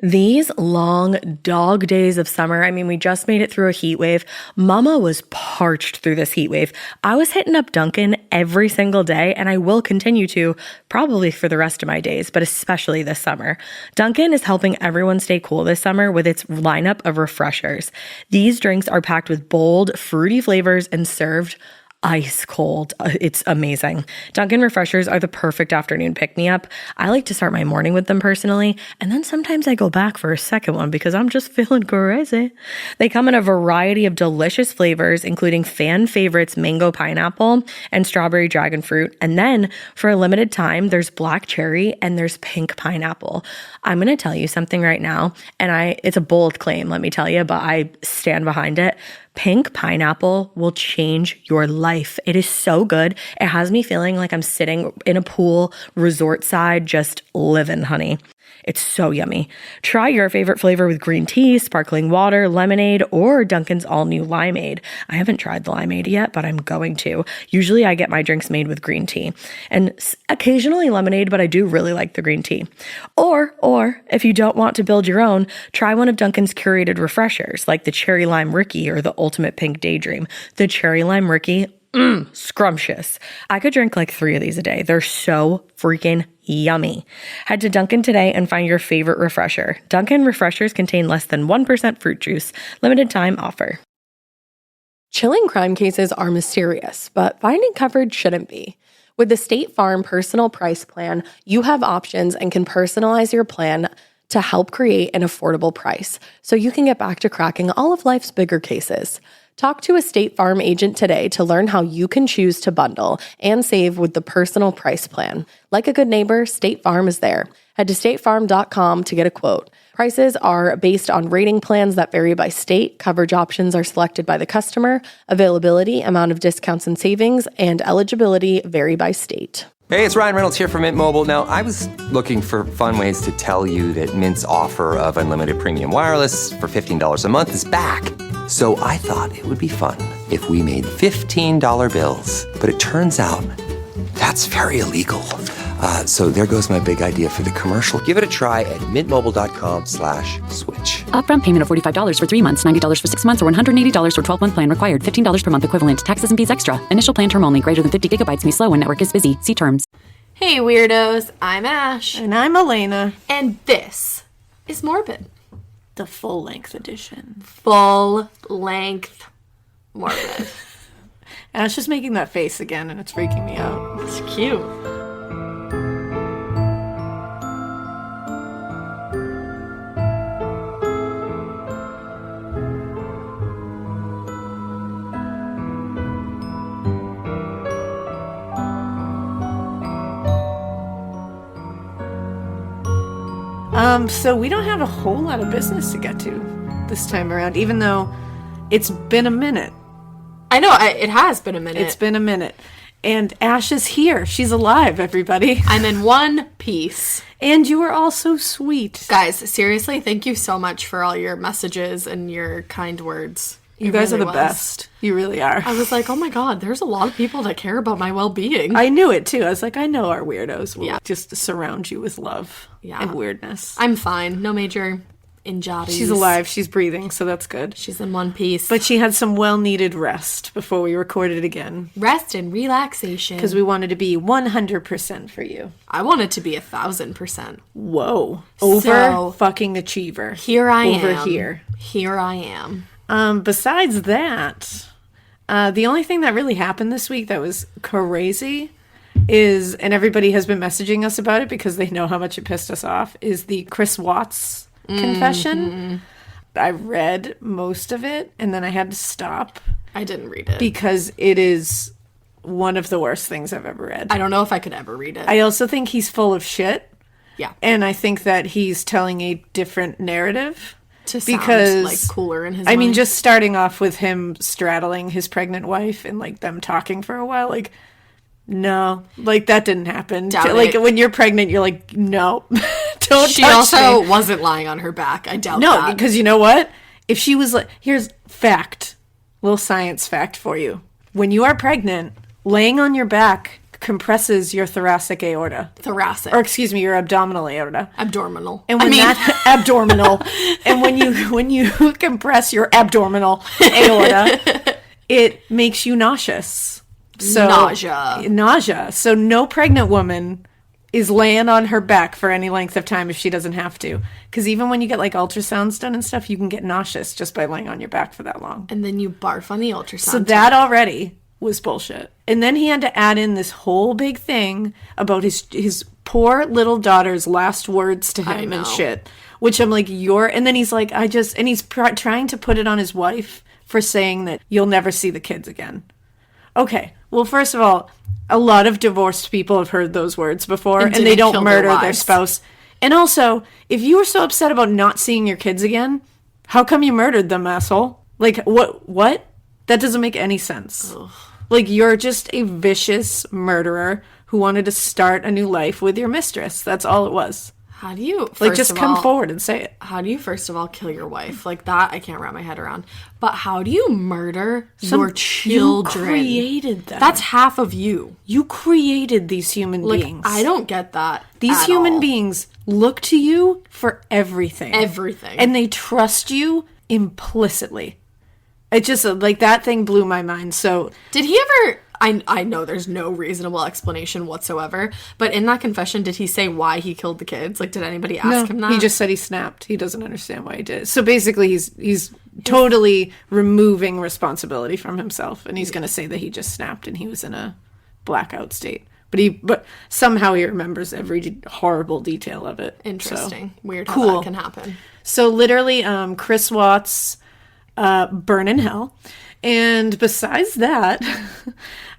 These long dog days of summer, I mean, we just made it through a heat wave. Mama was parched through this heat wave. I was hitting up Dunkin' every single day, and I will continue to probably for the rest of my days, but especially this summer. Dunkin' is helping everyone stay cool this summer with its lineup of refreshers. These drinks are packed with bold, fruity flavors and served ice cold. It's amazing. Dunkin' refreshers are the perfect afternoon pick-me-up. I like to start my morning with them personally, and then sometimes I go back for a second one because I'm just feeling crazy. They come in a variety of delicious flavors, including fan favorites mango pineapple and strawberry dragon fruit. And then for a limited time, there's black cherry and there's pink pineapple. I'm going to tell you something right now, and it's a bold claim, let me tell you, but I stand behind it. Pink pineapple will change your life. It is so good. It has me feeling like I'm sitting in a pool, resort side, just living, honey. It's so yummy. Try your favorite flavor with green tea, sparkling water, lemonade, or Dunkin's all-new limeade. I haven't tried the limeade yet, but I'm going to. Usually I get my drinks made with green tea and occasionally lemonade, but I do really like the green tea. Or if you don't want to build your own, try one of Dunkin's curated refreshers like the Cherry Lime Ricky or the Ultimate Pink Daydream. The Cherry Lime Ricky, scrumptious. I could drink like 3 of these a day. They're so freaking yummy. Head to Dunkin' today and find your favorite refresher. Dunkin' refreshers contain less than 1% fruit juice. Limited time offer. Chilling crime cases are mysterious, but finding coverage shouldn't be. With the State Farm Personal Price Plan, you have options and can personalize your plan to help create an affordable price so you can get back to cracking all of life's bigger cases. Talk to a State Farm agent today to learn how you can choose to bundle and save with the Personal Price Plan. Like a good neighbor, State Farm is there. Head to statefarm.com to get a quote. Prices are based on rating plans that vary by state. Coverage options are selected by the customer. Availability, amount of discounts and savings, and eligibility vary by state. Hey, it's Ryan Reynolds here from Mint Mobile. Now, I was looking for fun ways to tell you that Mint's offer of unlimited premium wireless for $15 a month is back. So I thought it would be fun if we made $15 bills. But it turns out that's very illegal. So there goes my big idea for the commercial. Give it a try at mintmobile.com/switch. Upfront payment of $45 for 3 months, $90 for 6 months, or $180 for 12-month plan required. $15 per month equivalent. Taxes and fees extra. Initial plan term only. Greater than 50 gigabytes may slow when network is busy. See terms. Hey, weirdos. I'm Ash. And I'm Alaina. And this is Morbid. The full-length edition. Full-length Morbid. Ash is making that face again, and it's freaking me out. It's cute. So we don't have a whole lot of business to get to this time around, even though it's been a minute. I know, it has been a minute. It's been a minute. And Ash is here. She's alive, everybody. I'm in one piece. And you are all so sweet. Guys, seriously, thank you so much for all your messages and your kind words. You guys really are the best. You really are. I was like, oh my God, there's a lot of people that care about my well-being. I knew it too. I was like, I know our weirdos will just surround you with love and weirdness. I'm fine. No major injuries. She's alive. She's breathing, so that's good. She's in one piece. But she had some well-needed rest before we recorded again. Rest and relaxation. Because we wanted to be 100% for you. I wanted to be 1,000%. Whoa. Over fucking achiever. Here I am. Over here. Here I am. Besides that, the only thing that really happened this week that was crazy is, and everybody has been messaging us about it because they know how much it pissed us off, is the Chris Watts confession. I read most of it, and then I had to stop. I didn't read it. Because it is one of the worst things I've ever read. I don't know if I could ever read it. I also think he's full of shit. Yeah. And I think that he's telling a different narrative. To sound, like, cooler in his mind. I mean, just starting off with him straddling his pregnant wife and, like, them talking for a while, like, no. Like, that didn't happen. Like, when you're pregnant, you're like, no. Don't She touch also me. wasn't lying on her back. I doubt that. No, because you know what? If she was like, here's fact, little science fact for you. When you are pregnant, laying on your back compresses your thoracic aorta. Thoracic. Or excuse me, your abdominal aorta. Abdominal. And when abdominal. And when you compress your abdominal aorta, it makes you nauseous. So nausea. So no pregnant woman is laying on her back for any length of time if she doesn't have to. Because even when you get like ultrasounds done and stuff, you can get nauseous just by laying on your back for that long. And then you barf on the ultrasound. So that already was bullshit. And then he had to add in this whole big thing about his poor little daughter's last words to him and shit. Which I'm like, and then he's like, and he's trying to put it on his wife for saying that you'll never see the kids again. Okay, well, first of all, a lot of divorced people have heard those words before, and they don't murder their spouse. And also, if you were so upset about not seeing your kids again, how come you murdered them, asshole? Like, what? That doesn't make any sense. Ugh. Like, you're just a vicious murderer who wanted to start a new life with your mistress. That's all it was. How do you, just come forward and say it. How do you, first of all, kill your wife? Like, that I can't wrap my head around. But how do you murder your children? You created them. That's half of you. You created these human beings. I don't get that. These human beings look to you for everything. Everything. And they trust you implicitly. It just, like, that thing blew my mind. So, did he ever... I know there's no reasonable explanation whatsoever, but in that confession, did he say why he killed the kids? Like, did anybody ask him that? He just said he snapped. He doesn't understand why he did it. So basically, he's totally removing responsibility from himself, and he's going to say that he just snapped and he was in a blackout state. But somehow he remembers every horrible detail of it. Interesting. So, weird how that can happen. So literally, Chris Watts, burn in hell. And besides that,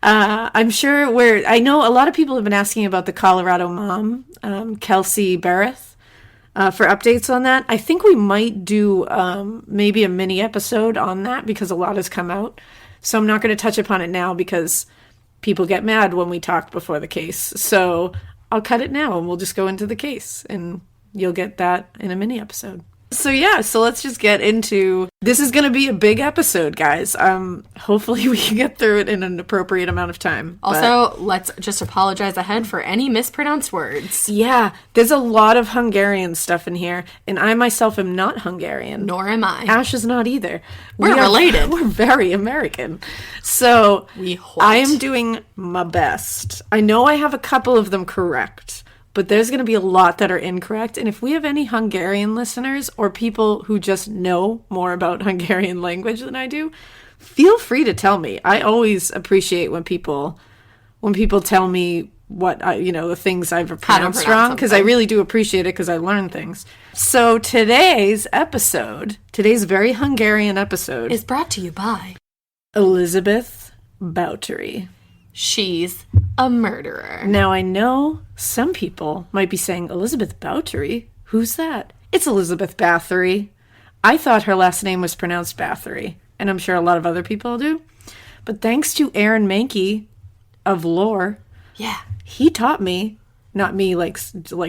I'm sure I know a lot of people have been asking about the Colorado mom, Kelsey Barrett, for updates on that. I think we might do maybe a mini episode on that because a lot has come out. So I'm not going to touch upon it now because people get mad when we talk before the case. So I'll cut it now and we'll just go into the case and you'll get that in a mini episode. So let's just get into, this is going to be a big episode, guys. Hopefully we can get through it in an appropriate amount of time. Also, let's just apologize ahead for any mispronounced words. Yeah, there's a lot of Hungarian stuff in here, and I myself am not Hungarian. Nor am I. Ash is not either. We're related. We're very American. So what? I am doing my best. I know I have a couple of them correct. But there's going to be a lot that are incorrect. And if we have any Hungarian listeners or people who just know more about Hungarian language than I do, feel free to tell me. I always appreciate when people tell me what the things I've pronounced wrong, because I really do appreciate it because I learn things. So today's very Hungarian episode is brought to you by Elizabeth Bathory. She's a murderer. Now, I know some people might be saying, Elizabeth Bathory? Who's that? It's Elizabeth Bathory. I thought her last name was pronounced Bathory, and I'm sure a lot of other people do. But thanks to Aaron Mikie of Lore, he taught me, not me like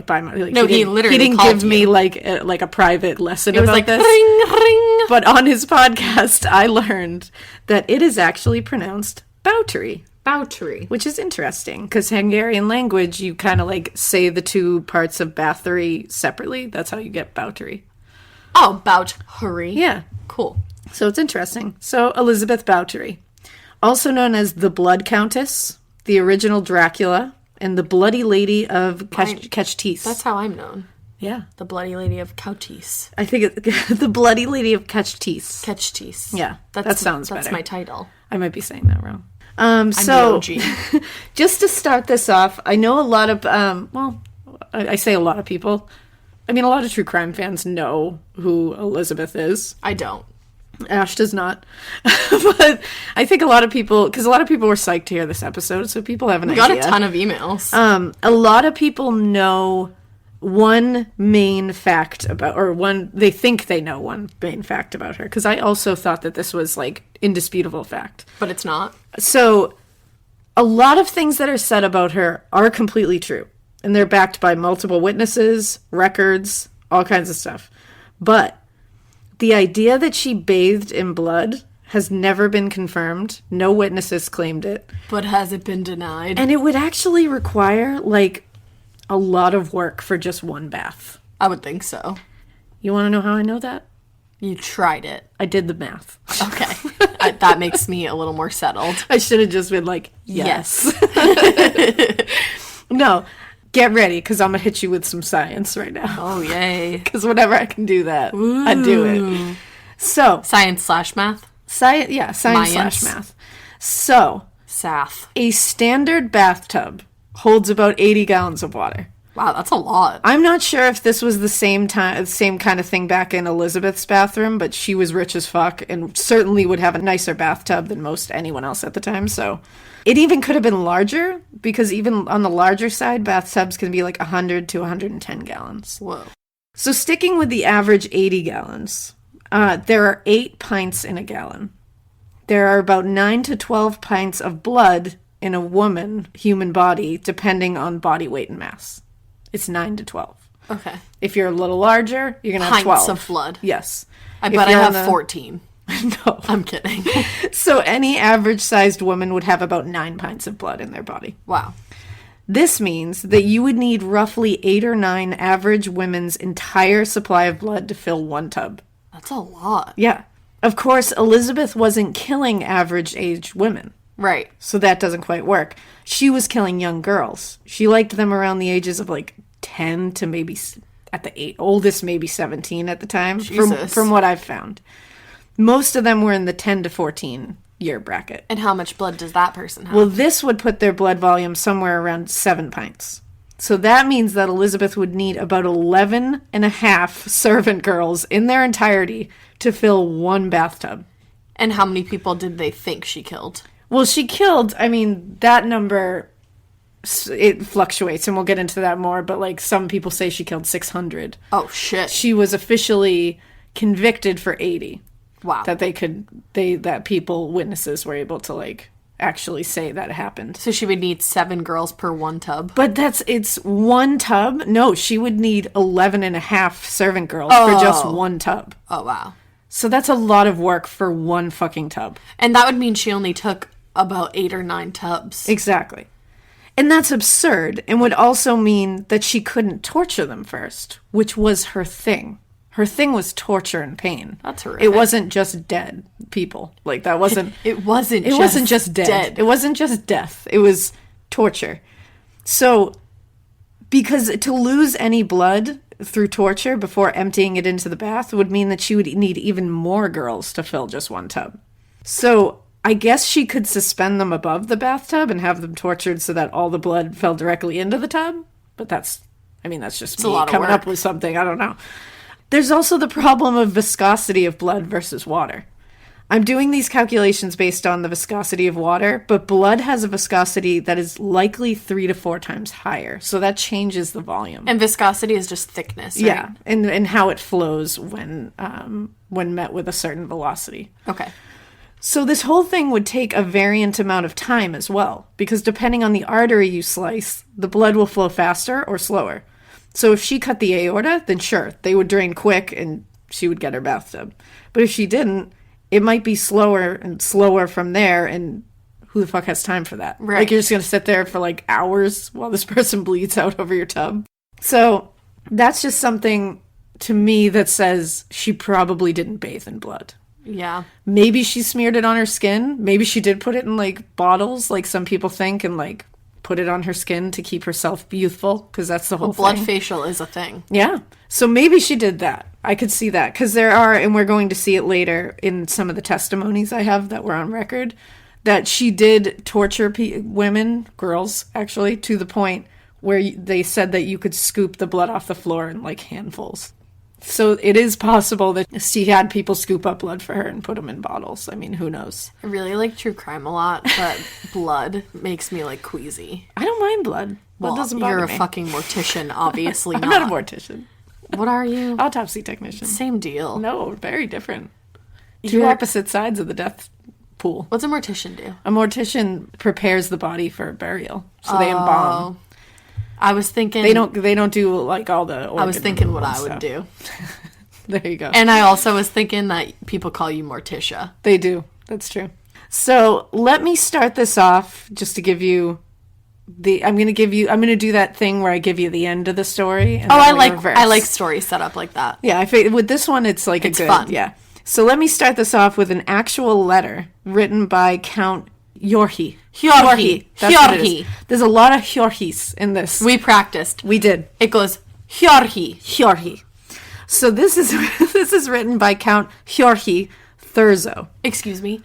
by my... Like, no, he didn't give me like a private lesson about like, this. Ring, ring. But on his podcast, I learned that it is actually pronounced Bathory. Bathory. Which is interesting, because Hungarian language, you kind of like say the two parts of Bathory separately. That's how you get Bathory. Oh, Bathory. Yeah. Cool. So it's interesting. So Elizabeth Bathory, also known as the Blood Countess, the original Dracula, and the Bloody Lady of Countess. That's how I'm known. Yeah. The Bloody Lady of Countess. I think the Bloody Lady of Countess. Countess. Yeah, that sounds better. That's my title. I might be saying that wrong. So, just to start this off, I know a lot of, I say a lot of people. I mean, a lot of true crime fans know who Elizabeth is. I don't. Ash does not. But I think a lot of people, because a lot of people were psyched to hear this episode, so people have an idea. We got a ton of emails. A lot of people know one main fact about, they think they know one main fact about her, because I also thought that this was like indisputable fact. But it's not. So a lot of things that are said about her are completely true, and they're backed by multiple witnesses, records, all kinds of stuff. But the idea that she bathed in blood has never been confirmed. No witnesses claimed it. But has it been denied? And it would actually require, like, a lot of work for just one bath. I would think so. You want to know how I know that? You tried it. I did the math. Okay. That makes me a little more settled. I should have just been like, yes. Yes. No, get ready, because I'm going to hit you with some science right now. Oh, yay. Because whenever I can do that, I do it. So, Science/math? science/math. So, Sath. a standard bathtub holds about 80 gallons of water. Wow, that's a lot. I'm not sure if this was the same kind of thing back in Elizabeth's bathroom, but she was rich as fuck and certainly would have a nicer bathtub than most anyone else at the time. So it even could have been larger, because even on the larger side, bathtubs can be like 100 to 110 gallons. Whoa. So sticking with the average 80 gallons, there are 8 pints in a gallon. There are about 9 to 12 pints of blood in a human body, depending on body weight and mass. It's 9 to 12. Okay. If you're a little larger, you're going to have 12. Pints of blood. Yes. I bet I have 14. No. I'm kidding. So any average-sized woman would have about 9 pints of blood in their body. Wow. This means that you would need roughly 8 or 9 average women's entire supply of blood to fill one tub. That's a lot. Yeah. Of course, Elizabeth wasn't killing average-aged women. Right. So that doesn't quite work. She was killing young girls. She liked them around the ages of like 10 to maybe at the oldest, maybe 17 at the time. From what I've found. Most of them were in the 10 to 14 year bracket. And how much blood does that person have? Well, this would put their blood volume somewhere around 7 pints. So that means that Elizabeth would need about 11 and a half servant girls in their entirety to fill one bathtub. And how many people did they think she killed? Well, she killed, I mean, that number, it fluctuates, and we'll get into that more, but, like, some people say she killed 600. Oh, shit. She was officially convicted for 80. Wow. That witnesses were able to, like, actually say that it happened. So she would need 7 girls per one tub? But it's one tub? No, she would need 11 and a half servant girls for just one tub. Oh, wow. So that's a lot of work for one fucking tub. And that would mean she only took about 8 or 9 tubs. Exactly. And that's absurd, and would also mean that she couldn't torture them first, which was her thing. Her thing was torture and pain. That's horrific. It wasn't just dead people. Like, that wasn't... It wasn't just dead. It wasn't just death. It was torture. So, because to lose any blood through torture before emptying it into the bath would mean that she would need even more girls to fill just one tub. So, I guess she could suspend them above the bathtub and have them tortured so that all the blood fell directly into the tub. But that's just me coming up with something. I don't know. There's also the problem of viscosity of blood versus water. I'm doing these calculations based on the viscosity of water, but blood has a viscosity that is likely 3 to 4 times higher. So that changes the volume. And viscosity is just thickness, right? Yeah, and how it flows when met with a certain velocity. Okay. So this whole thing would take a variant amount of time as well, because depending on the artery you slice, the blood will flow faster or slower. So if she cut the aorta, then sure, they would drain quick and she would get her bathtub. But if she didn't, it might be slower and slower from there, and who the fuck has time for that? Right. Like, you're just going to sit there for, like, hours while this person bleeds out over your tub? So that's just something to me that says she probably didn't bathe in blood. Yeah. Maybe she smeared it on her skin. Maybe she did put it in, like, bottles, like some people think, and, like, put it on her skin to keep herself youthful, because that's the whole blood thing. facial is a thing. Yeah. So maybe she did that. I could see that, because there are, and we're going to see it later in some of the testimonies I have that were on record, that she did torture women, girls, actually, to the point where they said that you could scoop the blood off the floor in, like, handfuls. So it is possible that she had people scoop up blood for her and put them in bottles. I mean, who knows? I really like true crime a lot, but blood makes me, like, queasy. I don't mind blood. Blood doesn't bother you're me. a fucking mortician, obviously I'm not a mortician. What are you? Autopsy technician. Same deal. No, very different. Two opposite sides of the death pool. What's a mortician do? A mortician prepares the body for burial. So they embalm. I was thinking... They don't do, like, all the organ I was thinking what I stuff. would do. There you go. And I also was thinking that people call you Morticia. They do. That's true. So let me start this off just to give you I'm going to do that thing where I give you the end of the story. And I like stories set up like that. Yeah, with this one, it's like it's fun. Yeah. So let me start this off with an actual letter written by Count Hjorhi. Hjorhi. That's what it is. There's a lot of Hjorhis in this. We practiced. We did. It goes Hjorhi. Hjorhi. So this is written by Count Hjorhi Thurzo. Excuse me.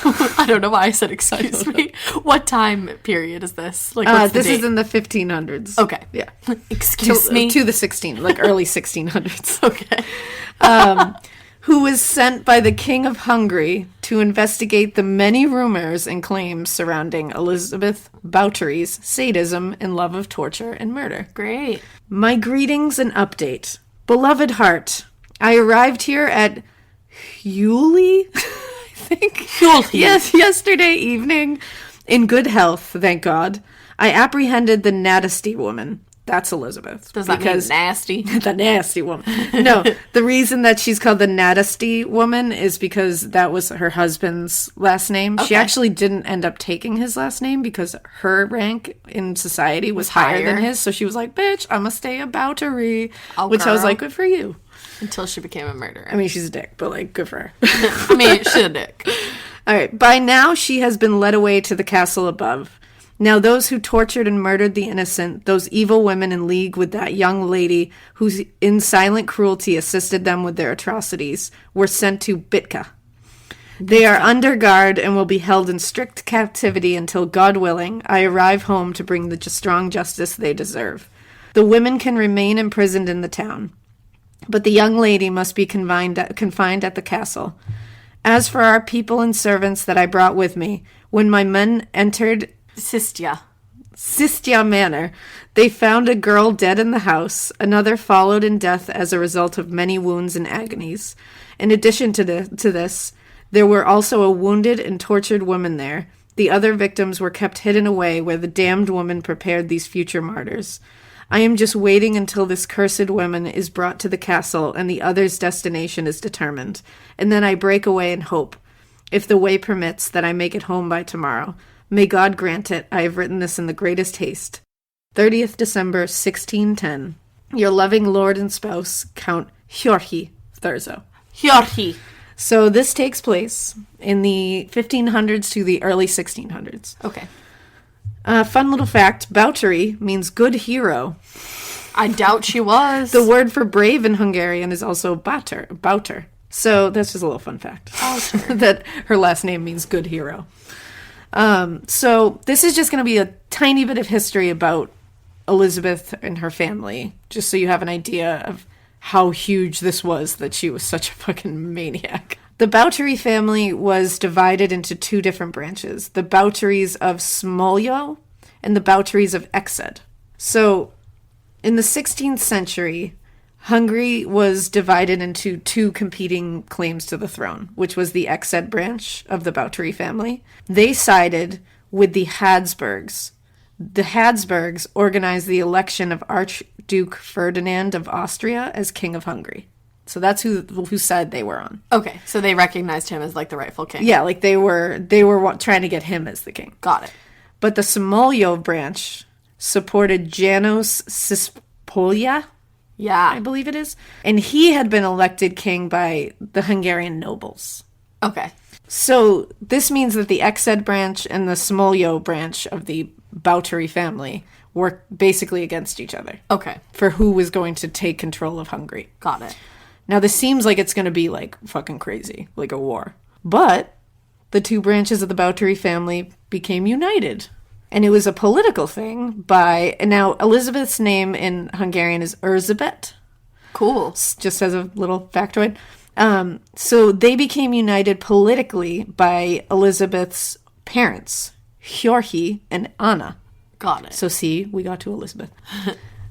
I don't know why I said excuse me. What time period is this? Like, what's this the date? is in the 1500s. Okay. Yeah. Excuse me. To the early 1600s. Okay. Who was sent by the King of Hungary to investigate the many rumors and claims surrounding Elizabeth Bathory's sadism and love of torture and murder. Great. My greetings and update. Beloved heart, I arrived here at Hewley, I think. Hewley. Yes, yesterday evening. In good health, thank God. I apprehended the Natesty woman. That's Elizabeth. Does that mean nasty? The nasty woman. No, the reason that she's called the Natesty woman is because that was her husband's last name. Okay. She actually didn't end up taking his last name because her rank in society was higher than his. So she was like, bitch, I'm going to stay a Bathory. Oh, which I was girl. like, good for you. Until she became a murderer. I mean, she's a dick, but like, good for her. I mean, she's a dick. All right. By now, she has been led away to the castle above. Now those who tortured and murdered the innocent, those evil women in league with that young lady who in silent cruelty assisted them with their atrocities, were sent to Bitka. They are under guard and will be held in strict captivity until, God willing, I arrive home to bring the strong justice they deserve. The women can remain imprisoned in the town, but the young lady must be confined at the castle. As for our people and servants that I brought with me, when my men entered Sistia Manor, they found a girl dead in the house. Another followed in death as a result of many wounds and agonies. In addition to this, there were also a wounded and tortured woman there. The other victims were kept hidden away where the damned woman prepared these future martyrs. I am just waiting until this cursed woman is brought to the castle and the other's destination is determined. And then I break away in hope, if the way permits, that I make it home by tomorrow. May God grant it. I have written this in the greatest haste. 30th December, 1610. Your loving lord and spouse, Count Hjorhi Thurzo. Hjorhi. So this takes place in the 1500s to the early 1600s. Okay. Fun little fact, Bathory means good hero. I doubt she was. The word for brave in Hungarian is also Bauter. So that's just a little fun fact. That her last name means good hero. So this is just going to be a tiny bit of history about Elizabeth and her family, just so you have an idea of how huge this was, that she was such a fucking maniac. The Bathory family was divided into two different branches, the Bathories of Smolyo and the Bathories of Exed. So in the 16th century, Hungary was divided into two competing claims to the throne, which was the Exed branch of the Bathory family. They sided with the Habsburgs. The Habsburgs organized the election of Archduke Ferdinand of Austria as King of Hungary. So that's whose side they were on. Okay, so they recognized him as like the rightful king. Yeah, like they were trying to get him as the king. Got it. But the Smolyo branch supported Janos Sispolia, Yeah. I believe it is. And he had been elected king by the Hungarian nobles. Okay. So this means that the Exed branch and the Smolyo branch of the Bathory family were basically against each other. Okay. For who was going to take control of Hungary. Got it. Now this seems like it's going to be like fucking crazy, like a war. But the two branches of the Bathory family became united. And it was a political thing and now Elizabeth's name in Hungarian is Erzsébet. Cool. Just as a little factoid. So they became united politically by Elizabeth's parents, Hjorhi and Anna. Got it. So see, we got to Elizabeth.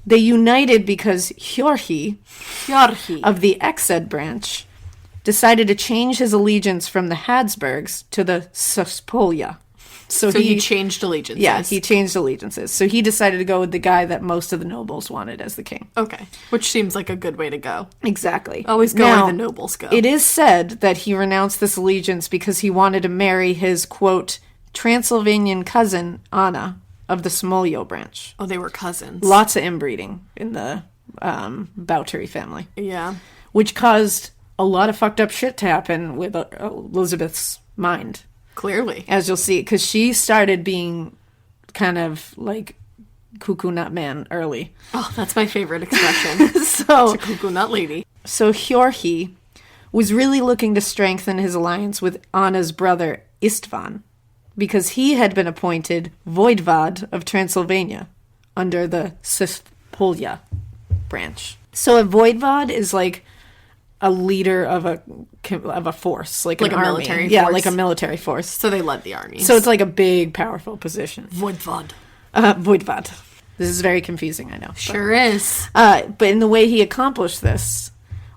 They united because Hjorhi of the Exed branch decided to change his allegiance from the Habsburgs to the Sispolia. So he changed allegiances. Yeah, he changed allegiances. So he decided to go with the guy that most of the nobles wanted as the king. Okay. Which seems like a good way to go. Exactly. Always go where the nobles go. It is said that he renounced this allegiance because he wanted to marry his, quote, Transylvanian cousin, Anna, of the Smolyo branch. Oh, they were cousins. Lots of inbreeding in the Bathory family. Yeah. Which caused a lot of fucked up shit to happen with Elizabeth's mind. Clearly. As you'll see, because she started being kind of like cuckoo nut man early. Oh, that's my favorite expression. So, it's a cuckoo nut lady. So Hjorhi was really looking to strengthen his alliance with Anna's brother Istvan, because he had been appointed Voivod of Transylvania under the Sirois branch. So a Voivod is like a leader of a force, like an a army. military Yeah, force. like a military force. So they led the armies. So it's like a big, powerful position. Voivod. Voivod. This is very confusing, I know. Sure is. But in the way he accomplished this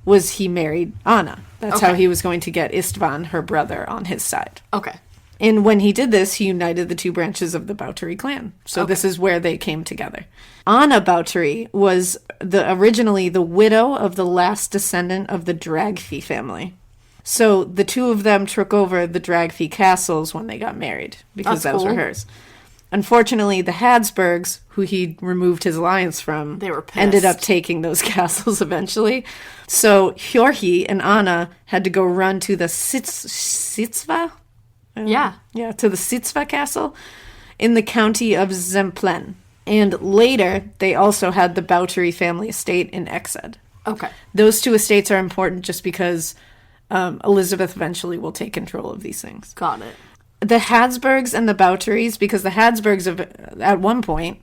was he married Anna. That's how he was going to get Istvan, her brother, on his side. Okay. And when he did this, he united the two branches of the Bathory clan. So this is where they came together. Anna Bathory was originally the widow of the last descendant of the Dragfi family. So the two of them took over the Dragfi castles when they got married, because those were hers. Unfortunately, the Habsburgs, who he removed his alliance from, they were pissed. Ended up taking those castles eventually. So Hjorhi and Anna had to go run to the Sitzva? Yeah, to the Sitzva castle in the county of Zemplen. And later, they also had the Bathory family estate in Exed. Okay. Those two estates are important just because Elizabeth eventually will take control of these things. Got it. The Habsburgs and the Bathorys, because the Habsburgs at one point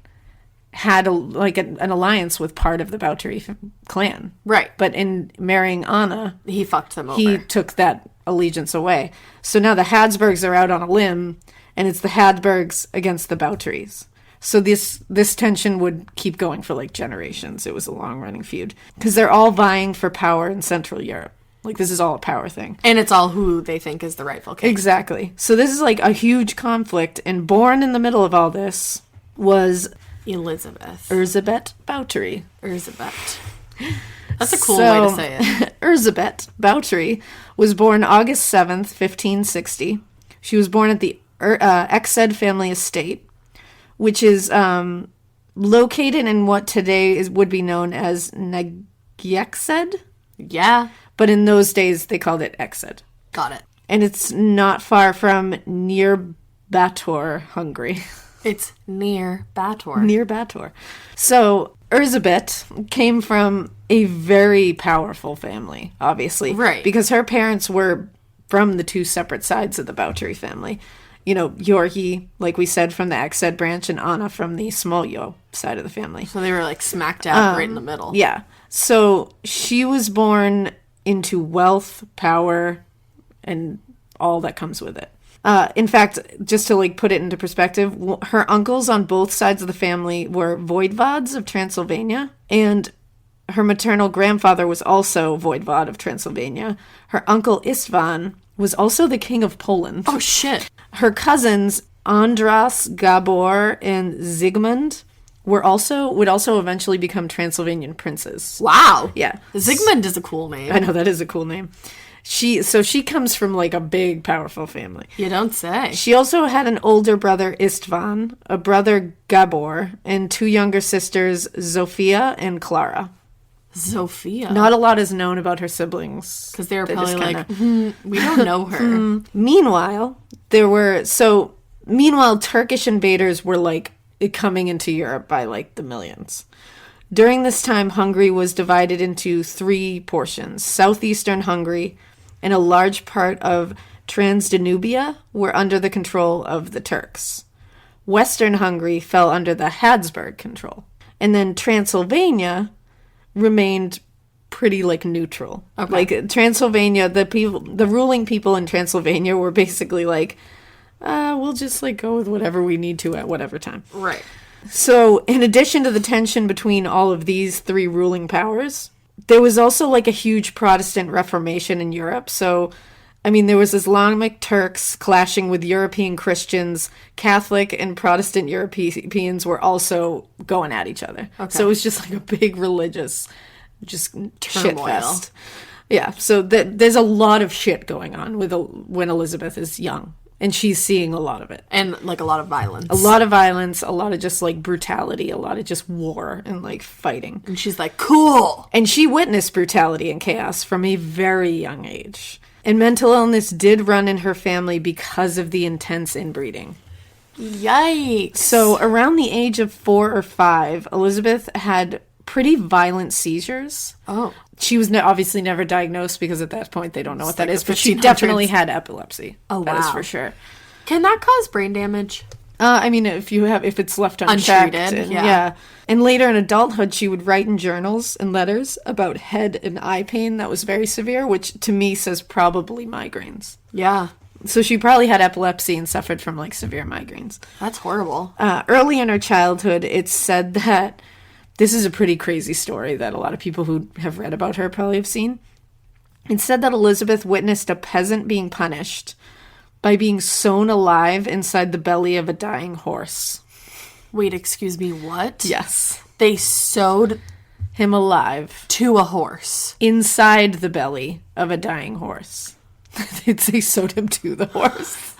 had an alliance with part of the Bathory clan. Right. But in marrying Anna, he fucked them over. He took that allegiance away. So now the Habsburgs are out on a limb, and it's the Habsburgs against the Bathorys. So this tension would keep going for like generations. It was a long-running feud. Because they're all vying for power in Central Europe. Like, this is all a power thing. And it's all who they think is the rightful king. Exactly. So this is like a huge conflict, and born in the middle of all this was Elizabeth Bathory. Elizabeth. That's a cool way to say it. Elizabeth Bathory was born August 7th, 1560. She was born at the Exed family estate, which is located in what today would be known as Nagyexed. Yeah. But in those days, they called it Exed. Got it. And it's not far from near Bator, Hungary. It's near Bator. Near Bator. So Elizabeth came from a very powerful family, obviously. Right. Because her parents were from the two separate sides of the Bathory family. You know, Hjorhi, like we said, from the Exed branch, and Anna from the Smolyo side of the family. So they were like smack dab right in the middle. Yeah. So she was born into wealth, power, and all that comes with it. In fact, just to like put it into perspective, her uncles on both sides of the family were voivods of Transylvania, and her maternal grandfather was also voivod of Transylvania. Her uncle Istvan was also the king of Poland. Oh shit. Her cousins Andras, Gabor, and Zygmunt would also eventually become Transylvanian princes. Wow. Yeah. Zygmunt is a cool name. I know, that is a cool name. She comes from like a big, powerful family. You don't say. She also had an older brother, Istvan, a brother, Gabor, and two younger sisters, Zofia and Clara. Zofia. Not a lot is known about her siblings. Because they were probably like, we don't know her. Meanwhile, Turkish invaders were like coming into Europe by like the millions. During this time, Hungary was divided into three portions. Southeastern Hungary and a large part of Transdanubia were under the control of the Turks. Western Hungary fell under the Habsburg control. And then Transylvania remained pretty like neutral. Okay. Like Transylvania, the ruling people in Transylvania were basically like, we'll just like go with whatever we need to at whatever time. Right. So, in addition to the tension between all of these three ruling powers, there was also like a huge Protestant Reformation in Europe. So, I mean, there was Islamic Turks clashing with European Christians. Catholic and Protestant Europeans were also going at each other. Okay. So it was just like a big religious just shit fest. Yeah, so there's a lot of shit going on when Elizabeth is young. And she's seeing a lot of it. And, like, a lot of violence. A lot of violence, a lot of just, like, brutality, a lot of just war and, like, fighting. And she's like, cool! And she witnessed brutality and chaos from a very young age. And mental illness did run in her family because of the intense inbreeding. Yikes! So, around the age of 4 or 5, Elizabeth had pretty violent seizures. Oh. She was obviously never diagnosed because at that point they don't know what that is, but she definitely had epilepsy. Oh, wow. That is for sure. Can that cause brain damage? I mean, if it's left unchecked. Untreated, yeah. And later in adulthood, she would write in journals and letters about head and eye pain that was very severe, which to me says probably migraines. Yeah. So she probably had epilepsy and suffered from, like, severe migraines. That's horrible. Early in her childhood, it's said that this is a pretty crazy story that a lot of people who have read about her probably have seen. It said that Elizabeth witnessed a peasant being punished by being sewn alive inside the belly of a dying horse. Wait, excuse me, what? Yes. They sewed him alive to a horse. Inside the belly of a dying horse. They sewed him to the horse.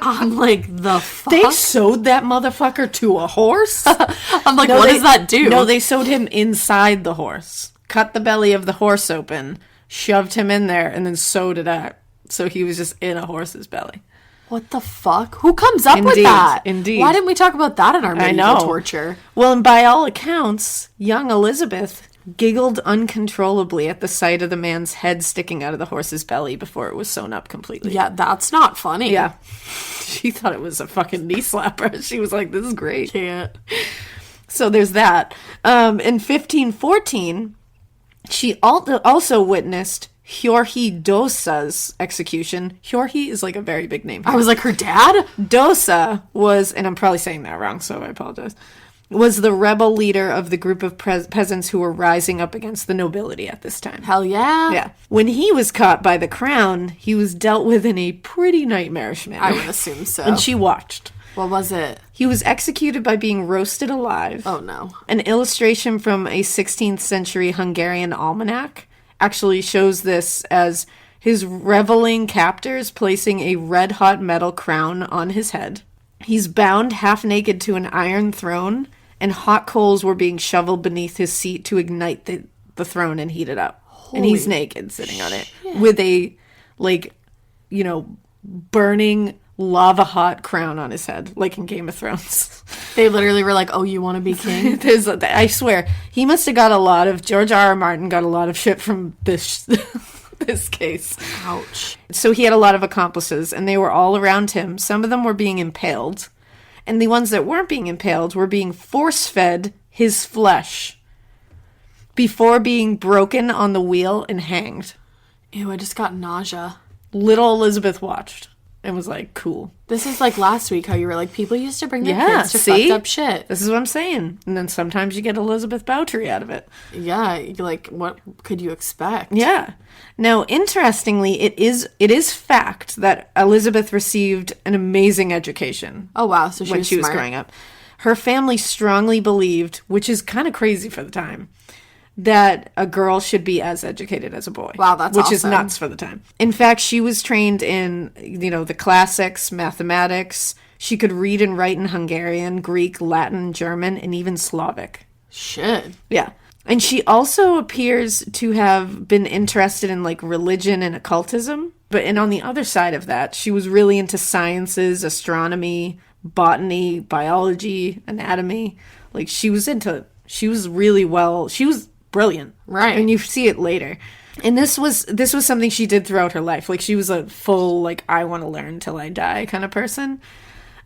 I'm like, the fuck? They sewed that motherfucker to a horse? I'm like, what does that do? No, they sewed him inside the horse. Cut the belly of the horse open, shoved him in there, and then sewed it up. So he was just in a horse's belly. What the fuck? Who comes up with that? Indeed. Why didn't we talk about that in our medieval torture? Well, and by all accounts, young Elizabeth giggled uncontrollably at the sight of the man's head sticking out of the horse's belly before it was sewn up completely. Yeah, that's not funny. Yeah. She thought it was a fucking knee slapper. She was like, this is great. Can't. So there's that. In 1514, she also witnessed Jorge Dosa's execution. Jorge is like a very big name. I was like, her dad? Dosa was, and I'm probably saying that wrong, so I apologize, was the rebel leader of the group of peasants who were rising up against the nobility at this time. Hell yeah. Yeah. When he was caught by the crown, he was dealt with in a pretty nightmarish manner. I would assume so. And she watched. What was it? He was executed by being roasted alive. Oh, no. An illustration from a 16th century Hungarian almanac actually shows this as his reveling captors placing a red-hot metal crown on his head. He's bound half naked to an iron throne, and hot coals were being shoveled beneath his seat to ignite the throne and heat it up. And he's naked, sitting on it, with a, like, you know, burning lava-hot crown on his head, like in Game of Thrones. They literally were like, oh, you want to be king? I swear, he must have got a lot of, George R. R. Martin got a lot of shit from this this case. Ouch. So he had a lot of accomplices, and they were all around him. Some of them were being impaled, and the ones that weren't being impaled were being force-fed his flesh before being broken on the wheel and hanged. Ew, I just got nausea. Little Elizabeth watched and was like, cool. This is like last week how you were like, people used to bring their kids to fucked up shit. This is what I'm saying. And then sometimes you get Elizabeth Bathory out of it. Yeah, like, what could you expect? Yeah. Now, interestingly, it is fact that Elizabeth received an amazing education. Oh, wow. So when she was growing up. Her family strongly believed, which is kind of crazy for the time, that a girl should be as educated as a boy. Wow, that's which awesome. is nuts for the time. In fact, she was trained in, you know, the classics, mathematics. She could read and write in Hungarian, Greek, Latin, German, and even Slavic. Shit. Yeah. And she also appears to have been interested in, like, religion and occultism. And on the other side of that, she was really into sciences, astronomy, botany, biology, anatomy. Like, she was brilliant. Right. And you see it later. And this was something she did throughout her life. Like, she was a full, like, I want to learn till I die kind of person.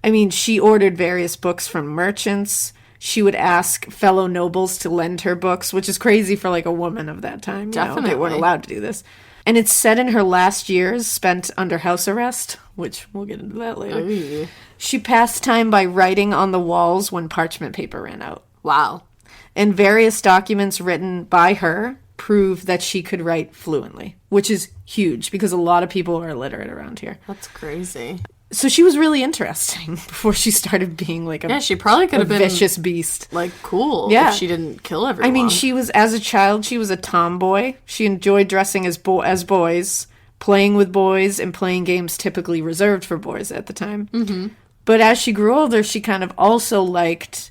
I mean, she ordered various books from merchants. She would ask fellow nobles to lend her books, which is crazy for, like, a woman of that time. Definitely. They weren't allowed to do this. And it's said in her last years spent under house arrest, which we'll get into that later. Ooh. She passed time by writing on the walls when parchment paper ran out. Wow. And various documents written by her prove that she could write fluently, which is huge because a lot of people are illiterate around here. That's crazy. So she was really interesting before she started being like a she probably could have been vicious beast. like cool Yeah. if she didn't kill everyone. I mean, as a child, she was a tomboy. She enjoyed dressing as boys, playing with boys, and playing games typically reserved for boys at the time. Mm-hmm. But as she grew older, she kind of also liked,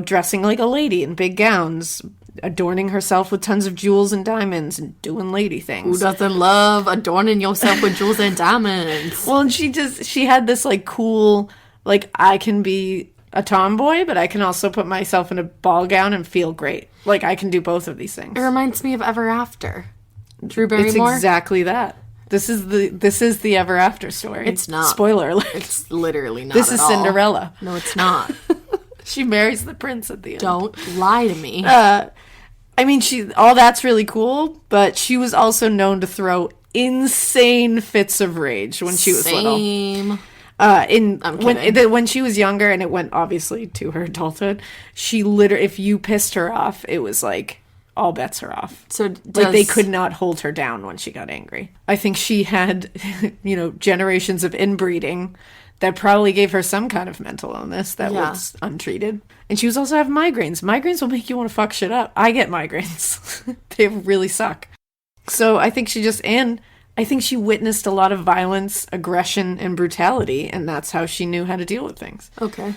dressing like a lady in big gowns, adorning herself with tons of jewels and diamonds, and doing lady things. who doesn't love adorning yourself with jewels and diamonds? Well, and she had this like cool, like, I can be a tomboy, but I can also put myself in a ball gown and feel great. Like, I can do both of these things. It reminds me of Ever After. Drew It's Barrymore. exactly that. This is the Ever After story. It's not. Spoiler alert. It's literally not. This at is all. Cinderella. No, it's not. She marries the prince at the end. Don't lie to me. I mean, all that's really cool, but she was also known to throw insane fits of rage when she was little. Same. When she was younger, and it went obviously to her adulthood, she literally, if you pissed her off, it was like all bets are off. So Like, they could not hold her down when she got angry. I think she had, generations of inbreeding that probably gave her some kind of mental illness that was untreated. And she was also having migraines. Migraines will make you want to fuck shit up. I get migraines. They really suck. So I think she witnessed a lot of violence, aggression, and brutality, and that's how she knew how to deal with things. Okay.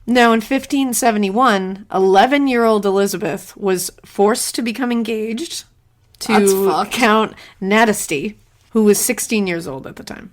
Now, in 1571, 11-year-old Elizabeth was forced to become engaged to Count Natesty, who was 16 years old at the time.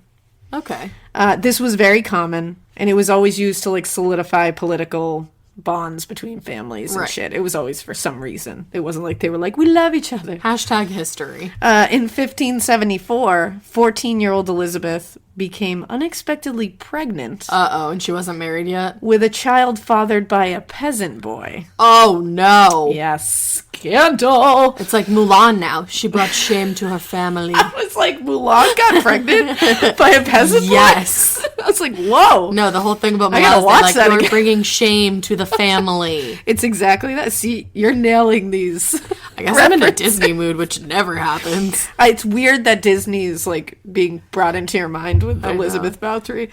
Okay. This was very common, and it was always used to like solidify political bonds between families and shit. It was always for some reason. It wasn't like they were like, we love each other. Hashtag history. In 1574, 14-year-old Elizabeth became unexpectedly pregnant Uh-oh, and she wasn't married yet? with a child fathered by a peasant boy. Oh, no. Yes, scandal. It's like Mulan now. She brought shame to her family. I was like, Mulan got pregnant by a peasant boy? Yes. I was like, whoa. No, the whole thing about I Mulan gotta is watch like, that you're again. bringing shame to the family. It's exactly that. See, you're nailing these. I guess I'm in a Disney mood, which never happens. It's weird that Disney is like being brought into your mind with Elizabeth Bathory.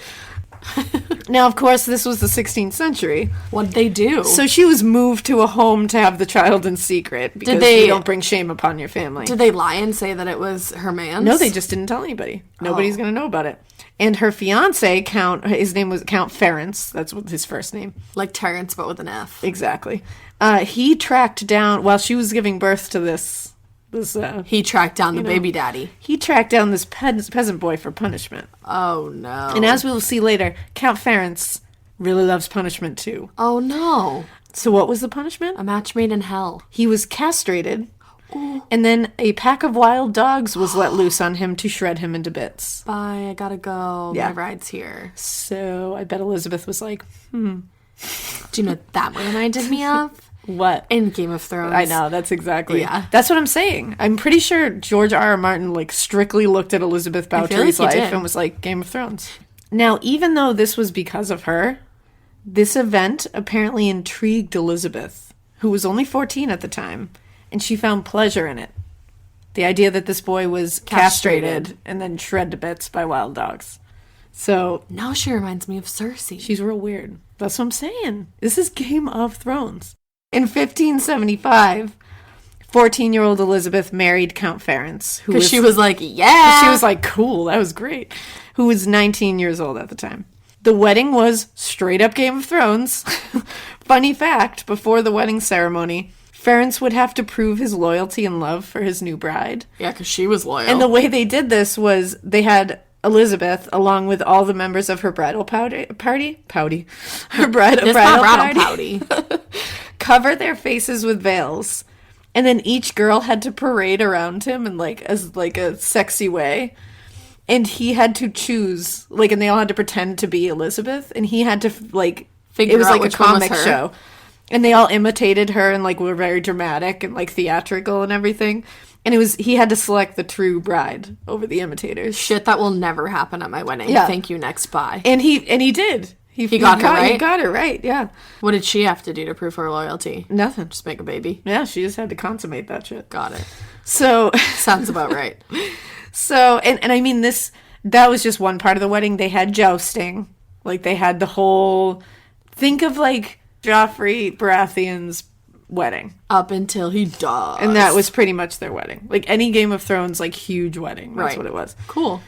Now, of course, this was the 16th century. What'd they do? So she was moved to a home to have the child in secret because you don't bring shame upon your family. Did they lie and say that it was her man's? No, they just didn't tell anybody. Nobody's going to know about it. And her fiance, his name was Count Ference. That's what his first name. Like Terrence, but with an F. Exactly. He tracked down, while she was giving birth to this He tracked down the baby daddy. he tracked down this peasant boy for punishment. Oh, no. And as we will see later, Count Ference really loves punishment too. Oh, no. So what was the punishment? A match made in hell. He was castrated, and then a pack of wild dogs was let loose on him to shred him into bits. Bye, I gotta go. Yeah. My ride's here. So I bet Elizabeth was like, Do you know what that reminded me of? what? In Game of Thrones. I know, that's exactly. Yeah. That's what I'm saying. I'm pretty sure George R. R. Martin like strictly looked at Elizabeth feel like Bathory's he life did. and was like, Game of Thrones. Now, even though this was because of her, this event apparently intrigued Elizabeth, who was only 14 at the time, and she found pleasure in it. The idea that this boy was castrated and then shred to bits by wild dogs. So Now she reminds me of Cersei. she's real weird. That's what I'm saying. This is Game of Thrones. In 1575, 14-year-old Elizabeth married Count Ference, who Because she was like, yeah. she was like, cool, that was great. Who was 19 years old at the time. The wedding was straight up Game of Thrones. Funny fact, before the wedding ceremony, Ference would have to prove his loyalty and love for his new bride. Yeah, because she was loyal. And the way they did this was they had Elizabeth, along with all the members of her bridal party, her bridal party, cover their faces with veils, and then each girl had to parade around him in as a sexy way, and he had to choose and they all had to pretend to be Elizabeth, and he had to Figure it was out like a which one was comic her. show, and they all imitated her and were very dramatic and theatrical and everything. And he had to select the true bride over the imitators. Shit that will never happen at my wedding. Yeah. Thank you, next bye. And he did. He got her right? He got her right, yeah. What did she have to do to prove her loyalty? Nothing. Just make a baby? Yeah, she just had to consummate that shit. Got it. So... Sounds about right. So, and I mean, that was just one part of the wedding. They had jousting. Like, they had the whole... Think of, like, Joffrey Baratheon's wedding. Up until he dies. And that was pretty much their wedding. Like, any Game of Thrones, like, huge wedding. That's right. what it was. Cool.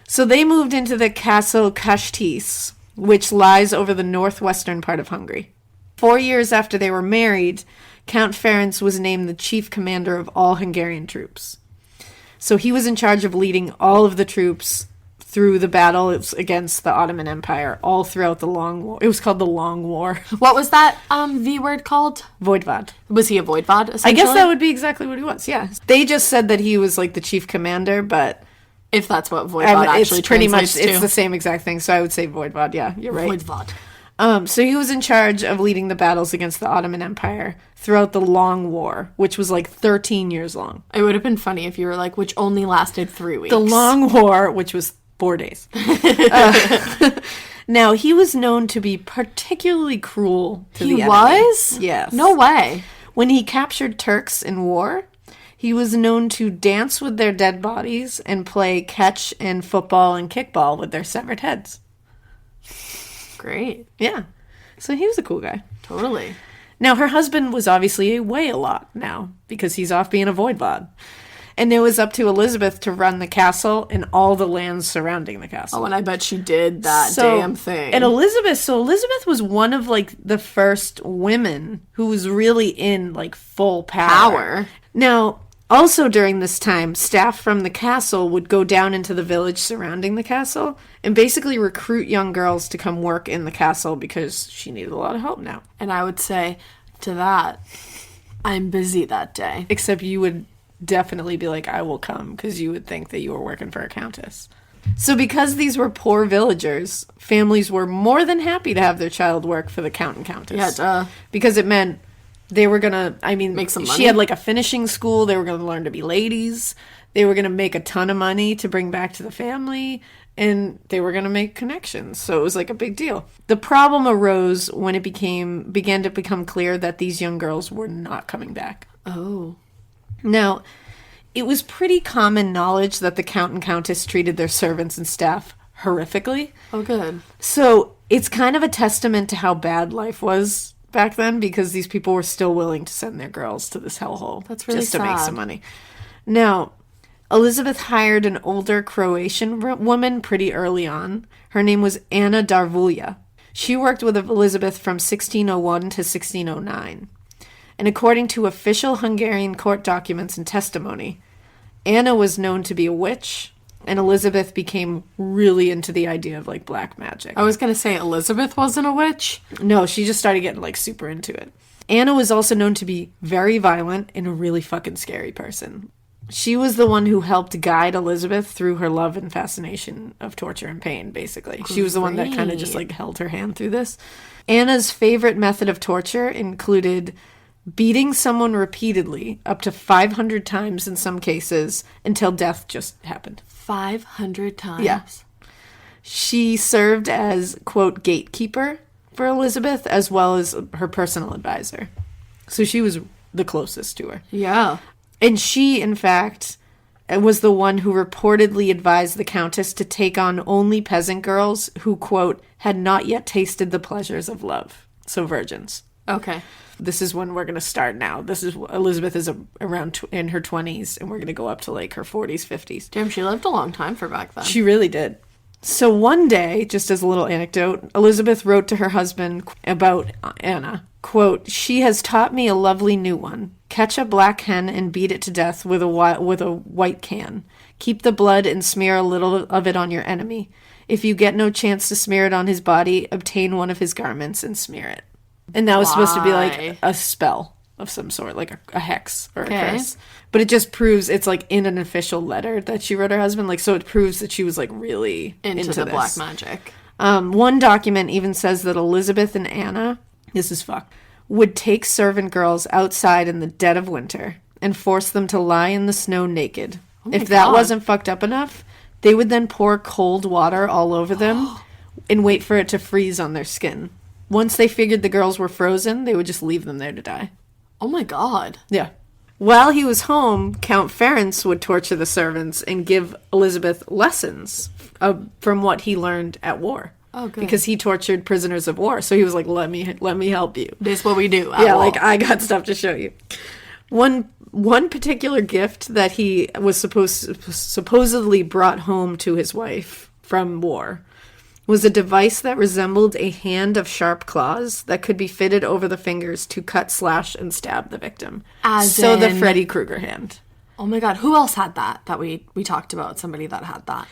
So they moved into the Castle Kastis, which lies over the northwestern part of Hungary. 4 years after they were married, Count Ferenc was named the chief commander of all Hungarian troops. So he was in charge of leading all of the troops through the battle against the Ottoman Empire, all throughout the Long War. It was called the Long War. What was that V word called? Voivod. Was he a voivod, essentially? I guess that would be exactly what he was, yeah. They just said that he was, like, the chief commander, but... If that's what voivod actually it's pretty much, translates to. it's the same exact thing, so I would say voivod, yeah, you're right. Voivod. So he was in charge of leading the battles against the Ottoman Empire throughout the Long War, which was like 13 years long. It would have been funny if you were like, which only lasted 3 weeks. The Long War, which was 4 days. Now, he was known to be particularly cruel to the enemy. He was? Yes. No way. When he captured Turks in war, he was known to dance with their dead bodies and play catch and football and kickball with their severed heads. Great. Yeah. So he was a cool guy. Totally. Now, her husband was obviously away a lot now because he's off being a voivod. And it was up to Elizabeth to run the castle and all the lands surrounding the castle. Oh, and I bet she did that damn thing. And Elizabeth was one of, like, the first women who was really in, like, full power. Now, also during this time, staff from the castle would go down into the village surrounding the castle and basically recruit young girls to come work in the castle because she needed a lot of help now. And I would say to that, I'm busy that day. Except you would definitely be like, I will come, because you would think that you were working for a countess. So because these were poor villagers, families were more than happy to have their child work for the count and countess. Yeah, duh. Because it meant they were going to, make some money. She had like a finishing school. They were going to learn to be ladies. They were going to make a ton of money to bring back to the family. And they were going to make connections. So it was like a big deal. The problem arose when it began to become clear that these young girls were not coming back. Oh. Now, it was pretty common knowledge that the count and countess treated their servants and staff horrifically. Oh, good. So it's kind of a testament to how bad life was back then, because these people were still willing to send their girls to this hellhole. That's really just to make sad. some money. Now, Elizabeth hired an older Croatian woman pretty early on. Her name was Anna Darvulja. She worked with Elizabeth from 1601 to 1609. And according to official Hungarian court documents and testimony, Anna was known to be a witch, and Elizabeth became really into the idea of, like, black magic. I was going to say Elizabeth wasn't a witch. No, she just started getting, like, super into it. Anna was also known to be very violent and a really fucking scary person. She was the one who helped guide Elizabeth through her love and fascination of torture and pain, basically. She was the one that kind of just, like, held her hand through this. Anna's favorite method of torture included beating someone repeatedly, up to 500 times in some cases, until death just happened. 500 times? Yeah. She served as, quote, gatekeeper for Elizabeth, as well as her personal advisor. So she was the closest to her. Yeah. And she, in fact, was the one who reportedly advised the Countess to take on only peasant girls who, quote, had not yet tasted the pleasures of love. So virgins. Okay. This is when we're going to start now. Elizabeth is around in her 20s, and we're going to go up to, like, her 40s, 50s. Damn, she lived a long time for back then. She really did. So one day, just as a little anecdote, Elizabeth wrote to her husband about Anna. Quote, "She has taught me a lovely new one. Catch a black hen and beat it to death with a white can. Keep the blood and smear a little of it on your enemy. If you get no chance to smear it on his body, obtain one of his garments and smear it." And that was supposed to be like a spell of some sort, like a hex or a curse. But it just proves it's like in an official letter that she wrote her husband. Like, so it proves that she was like really into the this. black magic. One document even says that Elizabeth and Anna, this is fucked, would take servant girls outside in the dead of winter and force them to lie in the snow naked. If that wasn't fucked up enough, they would then pour cold water all over them, and wait for it to freeze on their skin. Once they figured the girls were frozen, they would just leave them there to die. Oh my god. Yeah. While he was home, Count Ferenc would torture the servants and give Elizabeth lessons from what he learned at war. Oh, good. Because he tortured prisoners of war. So he was like, let me help you. This is what we do. Yeah, like, I got stuff to show you. One particular gift that he was supposedly brought home to his wife from war was a device that resembled a hand of sharp claws that could be fitted over the fingers to cut, slash, and stab the victim. The Freddy Krueger hand. Oh my god, who else had that we talked about? Somebody that had that.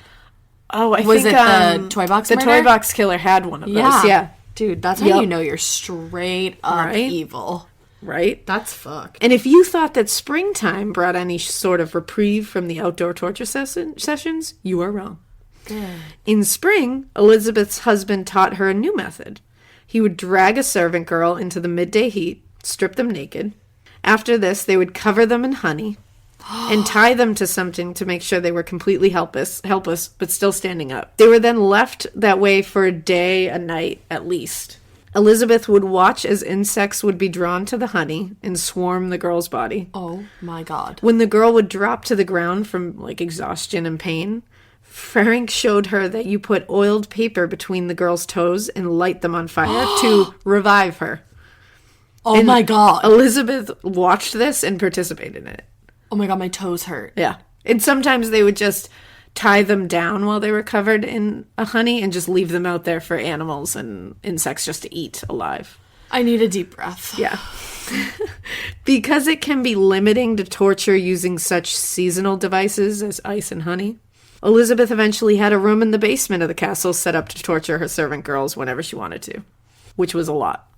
Oh, I was think the Toy Box the murder? Toy Box killer had one of those. Yeah. Dude, that's how you know you're straight up evil. Right? That's fucked. And if you thought that springtime brought any sort of reprieve from the outdoor torture sessions, you are wrong. Good. In spring, Elizabeth's husband taught her a new method. He would drag a servant girl into the midday heat, strip them naked. After this, they would cover them in honey and tie them to something to make sure they were completely helpless, but still standing up. They were then left that way for a day, a night, at least. Elizabeth would watch as insects would be drawn to the honey and swarm the girl's body. Oh my god. When the girl would drop to the ground from, like, exhaustion and pain, Ferenc showed her that you put oiled paper between the girl's toes and light them on fire to revive her. Oh my god. Elizabeth watched this and participated in it. Oh my god, my toes hurt. Yeah. And sometimes they would just tie them down while they were covered in a honey and just leave them out there for animals and insects just to eat alive. I need a deep breath. Yeah. Because it can be limiting to torture using such seasonal devices as ice and honey, Elizabeth eventually had a room in the basement of the castle set up to torture her servant girls whenever she wanted to, which was a lot.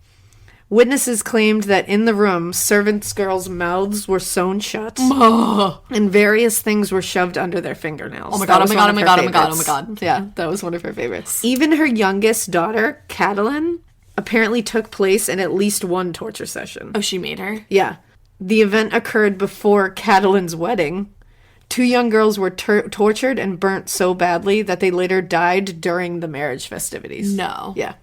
Witnesses claimed that in the room, servants' girls' mouths were sewn shut and various things were shoved under their fingernails. Oh my god, oh my god, oh my god, oh my god, oh my god. Yeah, that was one of her favorites. Even her youngest daughter, Catelyn, apparently took place in at least one torture session. Oh, she made her? Yeah. The event occurred before Catelyn's wedding. 2 young girls were tortured and burnt so badly that they later died during the marriage festivities. No. Yeah.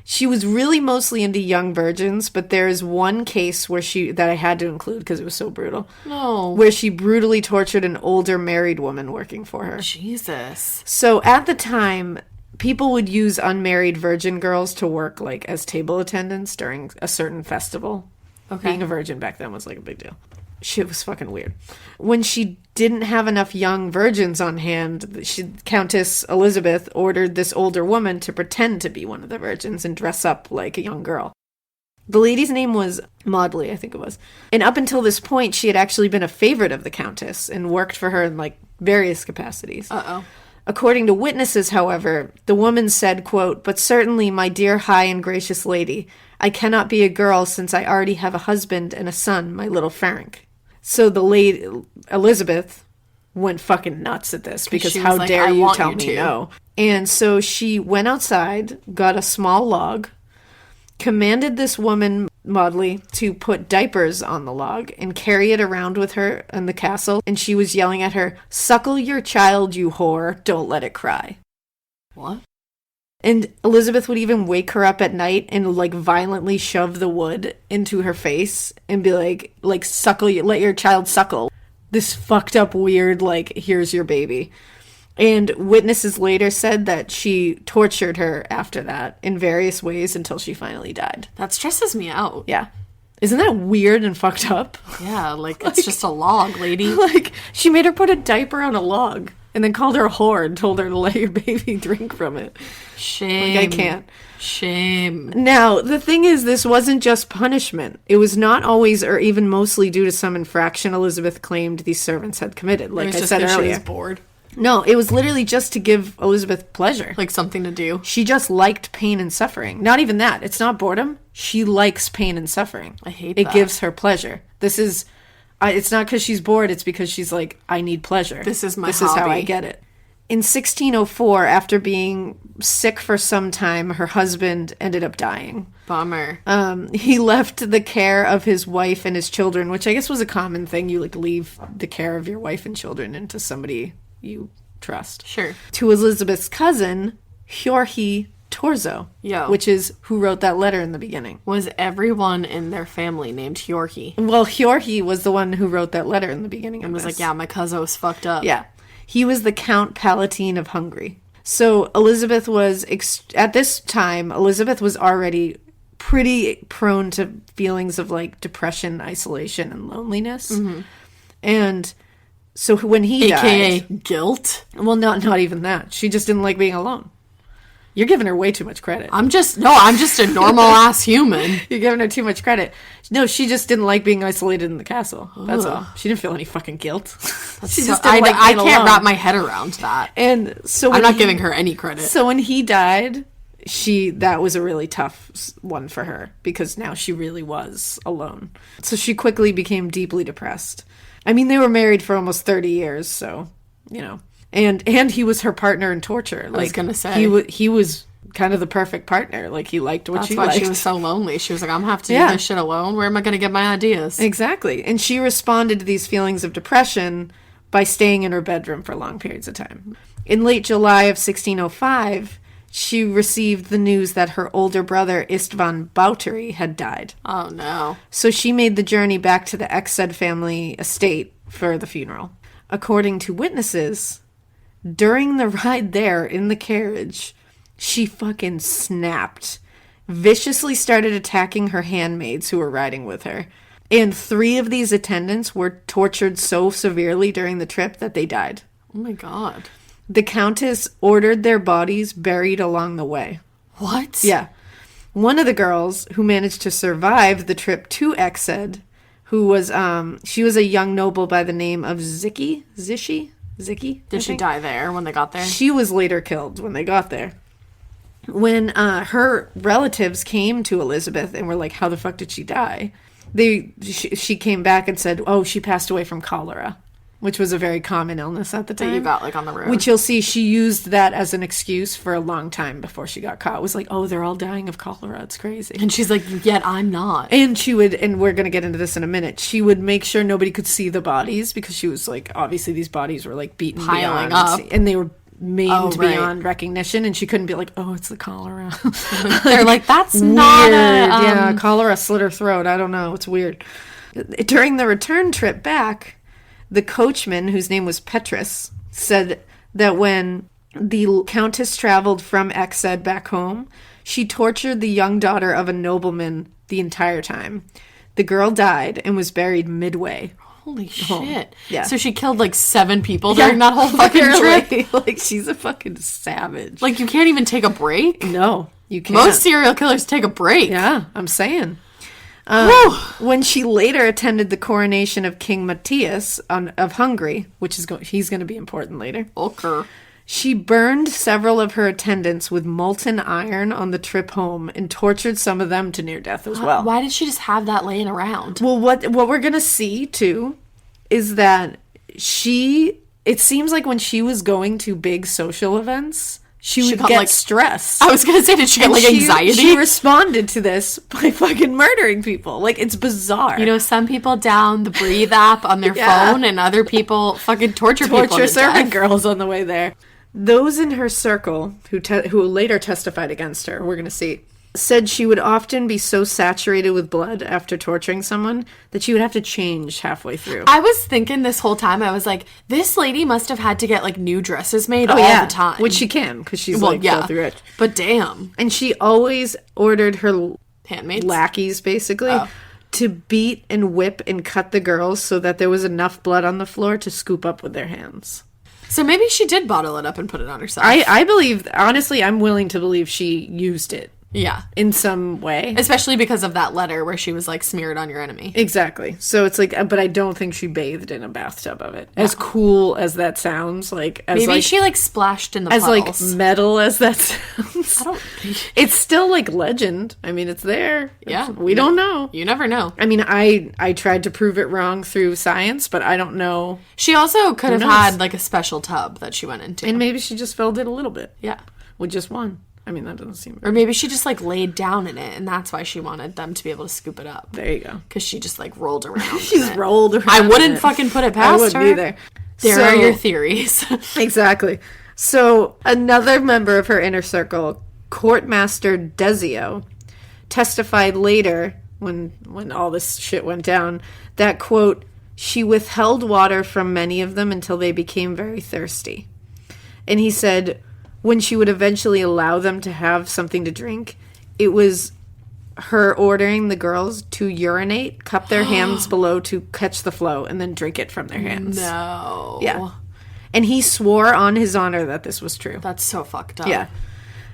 She was really mostly into young virgins, but there is one case that I had to include because it was so brutal. No. Where she brutally tortured an older married woman working for her. Jesus. So at the time, people would use unmarried virgin girls to work like as table attendants during a certain festival. Okay. Being a virgin back then was like a big deal. Shit was fucking weird. When she didn't have enough young virgins on hand, Countess Elizabeth ordered this older woman to pretend to be one of the virgins and dress up like a young girl. The lady's name was Maudley, I think it was. And up until this point, she had actually been a favorite of the Countess and worked for her in like various capacities. Uh-oh. According to witnesses, however, the woman said, quote, "But certainly, my dear high and gracious lady, I cannot be a girl since I already have a husband and a son, my little Ferenc." So the lady, Elizabeth, went fucking nuts at this because she was how like, dare "I you want tell you me to." no. And so she went outside, got a small log, commanded this woman, Maudley, to put diapers on the log and carry it around with her in the castle. And she was yelling at her, "Suckle your child, you whore. Don't let it cry." What? And Elizabeth would even wake her up at night and like violently shove the wood into her face and be like suckle, let your child suckle. This fucked up weird, like, here's your baby. And witnesses later said that she tortured her after that in various ways until she finally died. That stresses me out. Yeah. Isn't that weird and fucked up? Yeah, like it's just a log, lady. Like, she made her put a diaper on a log and then called her a whore and told her to let your baby drink from it. Shame. Like, I can't. Shame. Now, the thing is, this wasn't just punishment. It was not always or even mostly due to some infraction Elizabeth claimed these servants had committed, like I said earlier. She was bored. No, it was literally just to give Elizabeth pleasure. Like something to do. She just liked pain and suffering. Not even that. It's not boredom. She likes pain and suffering. I hate it. that. It gives her pleasure. This is... it's not because she's bored. It's because she's like, I need pleasure. This is my This is how hobby. I get it. In 1604, after being sick for some time, her husband ended up dying. Bummer. He left the care of his wife and his children, which I guess was a common thing. You like leave the care of your wife and children into somebody you trust. Sure. To Elizabeth's cousin, Hjorhi Torzo, Yo. which is who wrote that letter in the beginning. Was everyone in their family named Hjorki? Well, Hjorki was the one who wrote that letter in the beginning And of was this. like, yeah, my cousin was fucked up. Yeah. He was the Count Palatine of Hungary. So Elizabeth was, at this time, Elizabeth was already pretty prone to feelings of like depression, isolation, and loneliness. Mm-hmm. And so when he AKA died... guilt? Well, not even that. She just didn't like being alone. You're giving her way too much credit. I'm just a normal ass human. You're giving her too much credit. No, she just didn't like being isolated in the castle. That's all. She didn't feel any fucking guilt. She just didn't like I being can't alone. wrap my head around that. And so I'm not giving her any credit. So when he died, that was a really tough one for her because now she really was alone. So she quickly became deeply depressed. I mean, they were married for almost 30 years, so, you know. And he was her partner in torture. Like, I was gonna say. He was kind of the perfect partner. Like, he liked what That's she why liked. she was so lonely. She was like, I'm gonna have to Yeah. do this shit alone. Where am I gonna get my ideas? Exactly. And she responded to these feelings of depression by staying in her bedroom for long periods of time. In late July of 1605, she received the news that her older brother, Istvan Bathory, had died. Oh no. So she made the journey back to the Exed family estate for the funeral. According to witnesses, during the ride there in the carriage, she fucking snapped, viciously started attacking her handmaids who were riding with her. And 3 of these attendants were tortured so severely during the trip that they died. Oh my god. The Countess ordered their bodies buried along the way. What? Yeah. One of the girls who managed to survive the trip to Exed, who was, she was a young noble by the name of Zichy? Did I she think? die there when they got there? She was later killed when they got there. When her relatives came to Elizabeth and were like, how the fuck did she die? She came back and said, oh, she passed away from cholera, which was a very common illness at the time. That you got like on the road. Which you'll see she used that as an excuse for a long time before she got caught. It was like, oh, they're all dying of cholera. It's crazy. And she's like, yet I'm not. And she would, and we're going to get into this in a minute, she would make sure nobody could see the bodies because she was like, obviously these bodies were like beaten Piling beyond, up. and they were maimed right. beyond recognition, and she couldn't be like, oh, it's the cholera. They're like, that's Weird. not Yeah, cholera slit her throat. I don't know. It's weird. During the return trip back, the coachman, whose name was Petrus, said that when the Countess traveled from Exed back home, she tortured the young daughter of a nobleman the entire time. The girl died and was buried midway. Holy shit. Yeah. So she killed like 7 people during that whole fucking trip? Literally. Like, she's a fucking savage. Like, you can't even take a break? No, you can't. Most serial killers take a break. Yeah, I'm saying. When she later attended the coronation of King Matthias of Hungary, which is he's going to be important later, Okay. she burned several of her attendants with molten iron on the trip home and tortured some of them to near death as well. Why did she just have that laying around? Well, what we're going to see, too, is that it seems like when she was going to big social events, she would got, get like, stressed. I was going to say, did she get And like anxiety? She responded to this by fucking murdering people. Like, it's bizarre. You know, some people down the Breathe app on their Yeah. phone, and other people fucking torture people to servant death. girls on the way there. Those in her circle who later testified against her, we're going to see, said she would often be so saturated with blood after torturing someone that she would have to change halfway through. I was thinking this whole time, I was like, this lady must have had to get like new dresses made all the time. Which she can, because she's filthy rich. But damn. And she always ordered her Handmaids? lackeys, basically, to beat and whip and cut the girls so that there was enough blood on the floor to scoop up with their hands. So maybe she did bottle it up and put it on herself. I believe, honestly, I'm willing to believe she used it. Yeah. In some way. Especially because of that letter where she was like, smear it on your enemy. Exactly. So it's like, but I don't think she bathed in a bathtub of it. As cool as that sounds, like, as Maybe like, she like splashed in the as puddles. like metal as that sounds. I don't. It's still like legend. I mean, it's there. Yeah. We don't know. You never know. I mean, I tried to prove it wrong through science, but I don't know. She also could have knows? had like a special tub that she went into. And maybe she just filled it a little bit. Yeah. With just one. I mean, that doesn't seem... Or maybe she just like laid down in it, and that's why she wanted them to be able to scoop it up. There you go. Because she just like rolled around. She's in it. rolled around. I in wouldn't it. fucking put it I past wouldn't her. either. There are your theories. Exactly. So another member of her inner circle, Courtmaster Desio testified later, when all this shit went down, that, quote, she withheld water from many of them until they became very thirsty. And he said when she would eventually allow them to have something to drink, it was her ordering the girls to urinate, cup their hands below to catch the flow, and then drink it from their hands. No. Yeah. And he swore on his honor that this was true. That's so fucked up. Yeah.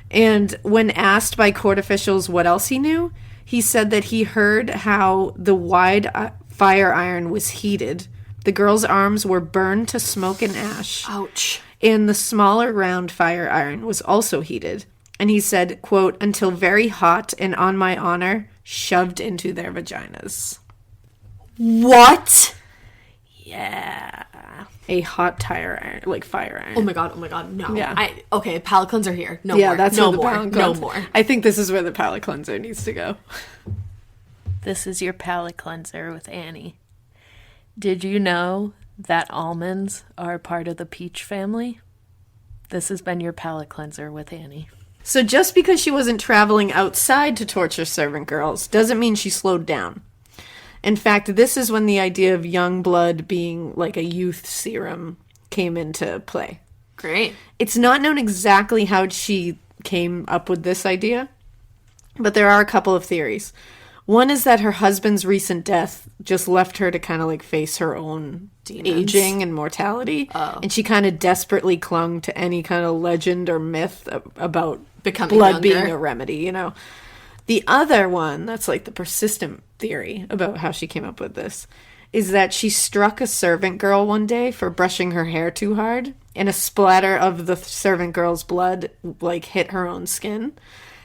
And when asked by court officials what else he knew, he said that he heard how the wide fire iron was heated. The girls' arms were burned to smoke and ash. Ouch. And the smaller round fire iron was also heated. And he said, quote, until very hot and on my honor, shoved into their vaginas. What? Yeah. A hot tire iron, like fire iron. Oh my god, no. Yeah. Okay, palate cleanser here. No Yeah, more. that's no where the more. palate No cleanser. more. I think this is where the palate cleanser needs to go. This is your palate cleanser with Annie. Did you know that almonds are part of the peach family? This has been your palate cleanser with Annie. So just because she wasn't traveling outside to torture servant girls doesn't mean she slowed down. In fact, this is when the idea of young blood being like a youth serum came into play. Great. It's not known exactly how she came up with this idea, but there are a couple of theories. One is that her husband's recent death just left her to kind of like face her own aging and mortality. Oh. And she kind of desperately clung to any kind of legend or myth about Becoming blood younger. being a remedy, you know. The other one, that's like the persistent theory about how she came up with this, is that she struck a servant girl one day for brushing her hair too hard, and a splatter of the servant girl's blood like hit her own skin,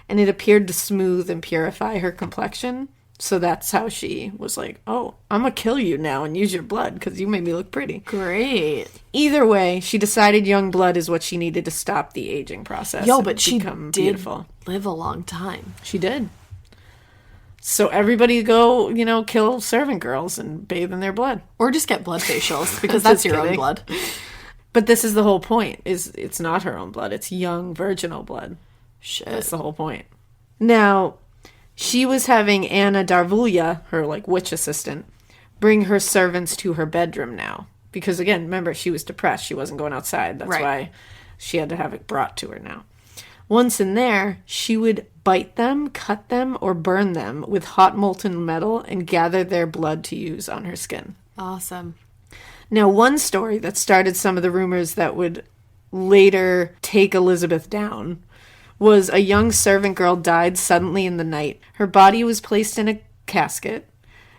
and it appeared to smooth and purify her complexion. So that's how she was like, oh, I'm gonna kill you now and use your blood because you made me look pretty. Great. Either way, she decided young blood is what she needed to stop the aging process. Yo, and but she become did beautiful. live a long time. She did. So everybody go, you know, kill servant girls and bathe in their blood. Or just get blood facials, because that's your own kidding. blood. But this is the whole point, is it's not her own blood. It's young virginal blood. Shit. That's the whole point. Now, she was having Anna Darvulia, her, like, witch assistant, bring her servants to her bedroom now. Because, again, remember, she was depressed. She wasn't going outside. That's Right. why she had to have it brought to her now. Once in there, she would bite them, cut them, or burn them with hot molten metal and gather their blood to use on her skin. Awesome. Now, one story that started some of the rumors that would later take Elizabeth down was a young servant girl died suddenly in the night. Her body was placed in a casket,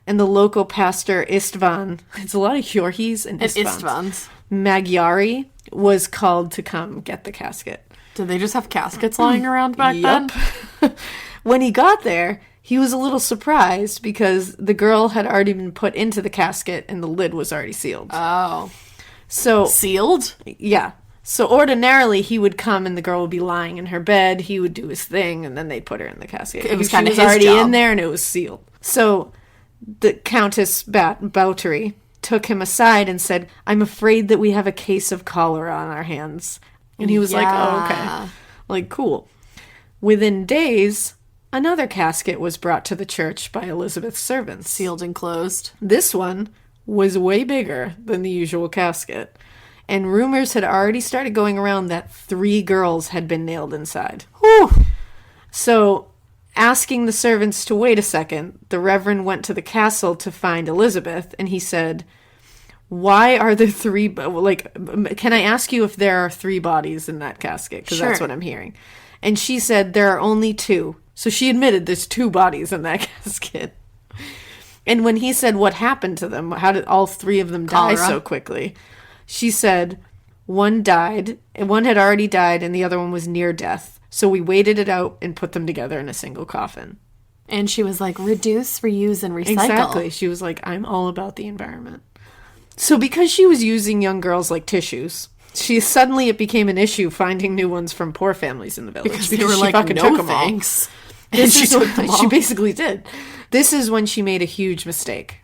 and the local pastor Istvan, it's a lot of Hjorhis and And Istvans, Istvans. Magyari, was called to come get the casket. Did they just have caskets lying around back then? When he got there, he was a little surprised because the girl had already been put into the casket and the lid was already sealed. Oh. So, Sealed? yeah. So ordinarily he would come and the girl would be lying in her bed. He would do his thing and then they'd put her in the casket. It was She kinda his already job. in there and it was sealed. So the Countess Bathory took him aside and said, I'm afraid that we have a case of cholera on our hands. And he was like, oh, okay. Like, cool. Within days, another casket was brought to the church by Elizabeth's servants. Sealed and closed. This one was way bigger than the usual casket. And rumors had already started going around that 3 girls had been nailed inside. Whew. So, asking the servants to wait a second, the Reverend went to the castle to find Elizabeth, and he said, why are there 3, like, can I ask you if there are 3 bodies in that casket? Because that's Sure. what I'm hearing. And she said, there are only 2. So she admitted there's 2 bodies in that casket. And when he said what happened to them, how did all 3 of them die Cholera. so quickly? She said, one died, and one had already died, and the other one was near death. So we waited it out and put them together in a single coffin. And she was like, reduce, reuse, and recycle. Exactly. She was like, I'm all about the environment. So because she was using young girls like tissues, it became an issue finding new ones from poor families in the village. Because they were she like, fucking no took 'em all. thanks. And This she is took what- them all. She basically did. This is when she made a huge mistake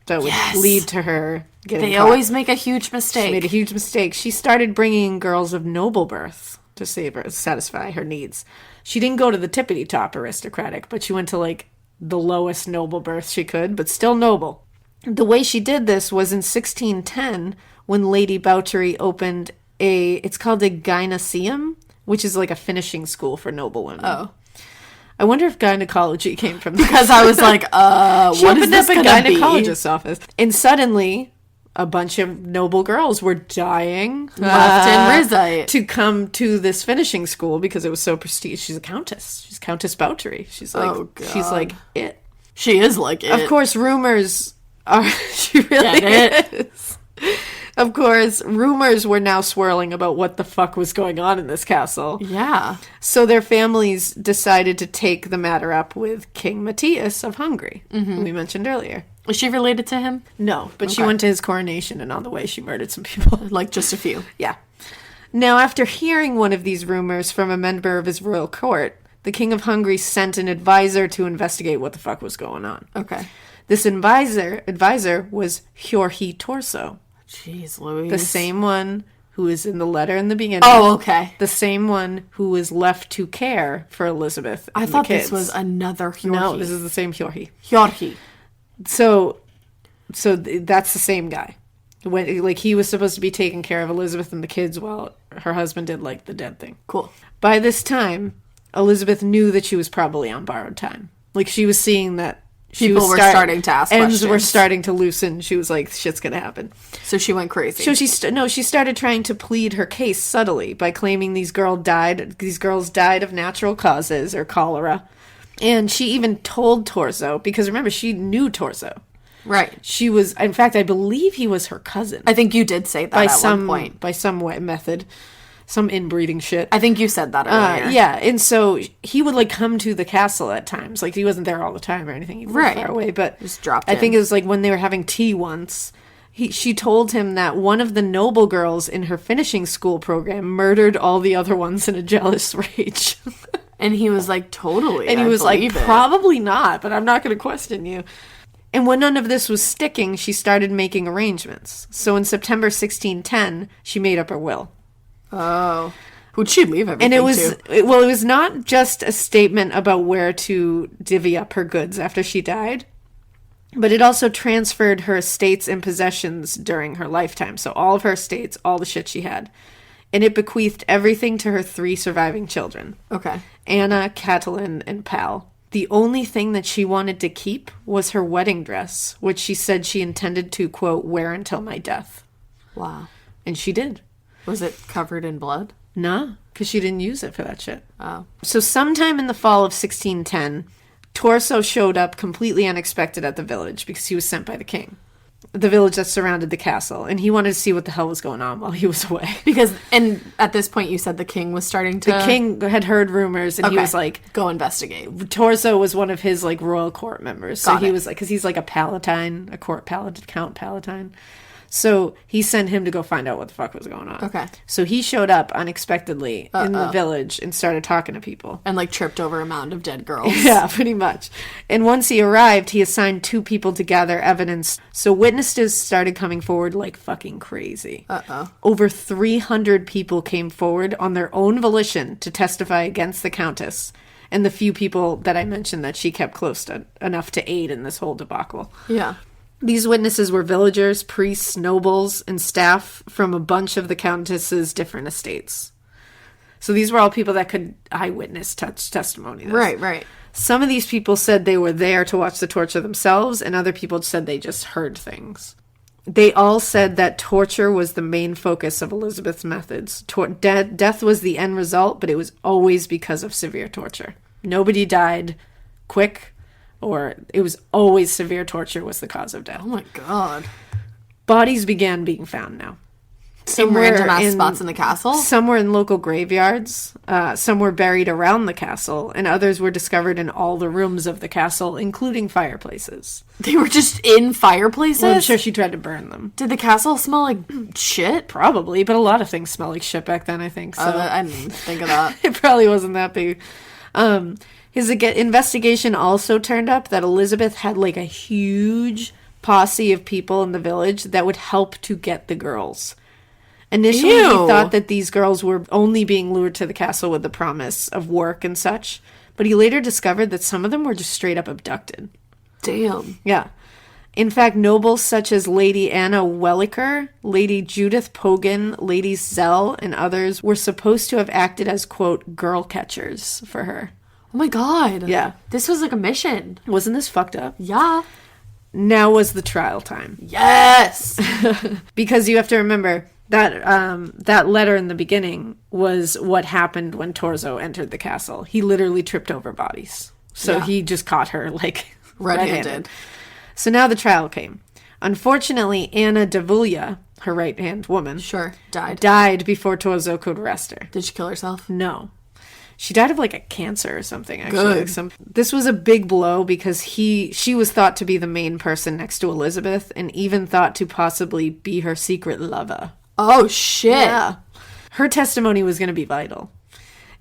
that would Yes. lead to her getting They caught. always make a huge mistake. She made a huge mistake. She started bringing girls of noble birth to satisfy her needs. She didn't go to the tippity top aristocratic, but she went to like the lowest noble birth she could, but still noble. The way she did this was in 1610 when Lady Bathory opened it's called a gynoeceum, which is like a finishing school for noble women. Oh. I wonder if gynecology came from that. Because I was like, She what is opened this up a gonna be? gynecologist's office. And suddenly, a bunch of noble girls were dying Left and right. to come to this finishing school because it was so prestigious. She's a countess. She's Countess Bathory. She's like, Oh, God. she's like it. She is like it. Of course, rumors are. She really Get is. Of course, rumors were now swirling about what the fuck was going on in this castle. Yeah. So their families decided to take the matter up with King Matthias of Hungary, who we mentioned earlier. Was she related to him? No, but she Okay. went to his coronation, and on the way she murdered some people. Like just a few. Yeah. Now, after hearing one of these rumors from a member of his royal court, the King of Hungary sent an advisor to investigate what the fuck was going on. Okay. This advisor was Jorge Torso, Jeez, Louise. the same one who is in the letter in the beginning. Oh, okay. The same one who was left to care for Elizabeth. I and thought the this kids. was another Jorge. No, this is the same Jorge. Jorge. So that's the same guy. When like he was supposed to be taking care of Elizabeth and the kids while her husband did like the dead thing. Cool. By this time, Elizabeth knew that she was probably on borrowed time. Like she was seeing that People were starting to ask ends were questions. starting to loosen. She was like, "Shit's gonna happen." So she went crazy. So she started trying to plead her case subtly by claiming these girls died of natural causes or cholera, and she even told Torso, because remember she knew Torso. Right. She was, in fact, I believe he was her cousin I think you did say that by at some one point. by some way method, some inbreeding shit. I think you said that earlier. Yeah, and so he would like come to the castle at times. Like he wasn't there all the time or anything. He lived Right. far away, but Just dropped I in. think it was like when they were having tea once. She told him that one of the noble girls in her finishing school program murdered all the other ones in a jealous rage. And he was like, totally. And he I was like, believe it. probably not, but I'm not going to question you. And when none of this was sticking, she started making arrangements. So in September 1610, she made up her will. Oh. Who'd she leave everything And it was, to? it was not just a statement about where to divvy up her goods after she died, but it also transferred her estates and possessions during her lifetime. So all of her estates, all the shit she had. And it bequeathed everything to her 3 surviving children. Okay. Anna, Catalin, and Pal. The only thing that she wanted to keep was her wedding dress, which she said she intended to, quote, wear until my death. Wow. And she did. Was it covered in blood? Nah, because she didn't use it for that shit. Oh. So sometime in the fall of 1610, Torso showed up completely unexpected at the village because he was sent by the king. The village that surrounded the castle, and he wanted to see what the hell was going on while he was away. Because, and at this point you said the king was starting to... The king had heard rumors, and he was like, go investigate. Torso was one of his like royal court members, so Got he it. was like, because he's like a palatine, a court palatine, Count Palatine. So he sent him to go find out what the fuck was going on. Okay. So he showed up unexpectedly in the village and started talking to people. And like tripped over a mound of dead girls. Yeah, pretty much. And once he arrived, he assigned 2 people to gather evidence. So witnesses started coming forward like fucking crazy. Over 300 people came forward on their own volition to testify against the Countess and the few people that I mentioned that she kept close to enough to aid in this whole debacle. Yeah. These witnesses were villagers, priests, nobles, and staff from a bunch of the Countess's different estates. So these were all people that could eyewitness testimony. Right. Some of these people said they were there to watch the torture themselves, and other people said they just heard things. They all said that torture was the main focus of Elizabeth's methods. Death was the end result, but it was always because of severe torture. Nobody died quick, or it was always severe torture was the cause of death. Oh my god. Bodies began being found now. Some random ass spots in the castle? Some were in local graveyards. Some were buried around the castle, and others were discovered in all the rooms of the castle, including fireplaces. They were just in fireplaces? Well, I'm sure she tried to burn them. Did the castle smell like shit? Probably, but a lot of things smell like shit back then, I think. So I didn't think of that. it probably wasn't that big. His investigation also turned up that Elizabeth had like a huge posse of people in the village that would help to get the girls. Initially, he Ew. thought that these girls were only being lured to the castle with the promise of work and such, but he later discovered that some of them were just straight up abducted. Damn. Yeah. In fact, nobles such as Lady Anna Welliker, Lady Judith Pogan, Lady Zell, and others were supposed to have acted as, quote, girl catchers for her. Oh my god. Yeah. This was like a mission. Wasn't this fucked up? Yeah. Now was the trial time. Yes. Because you have to remember that letter in the beginning was what happened when Torzo entered the castle. He literally tripped over bodies. So Yeah. he just caught her, like, Red-handed. So now the trial came. Unfortunately, Anna Davulia, her right-hand woman, Sure. died before Torzo could arrest her. Did she kill herself? No. She died of, like, a cancer or something, actually. Good. This was a big blow because she was thought to be the main person next to Elizabeth and even thought to possibly be her secret lover. Oh, shit. Yeah. Her testimony was going to be vital.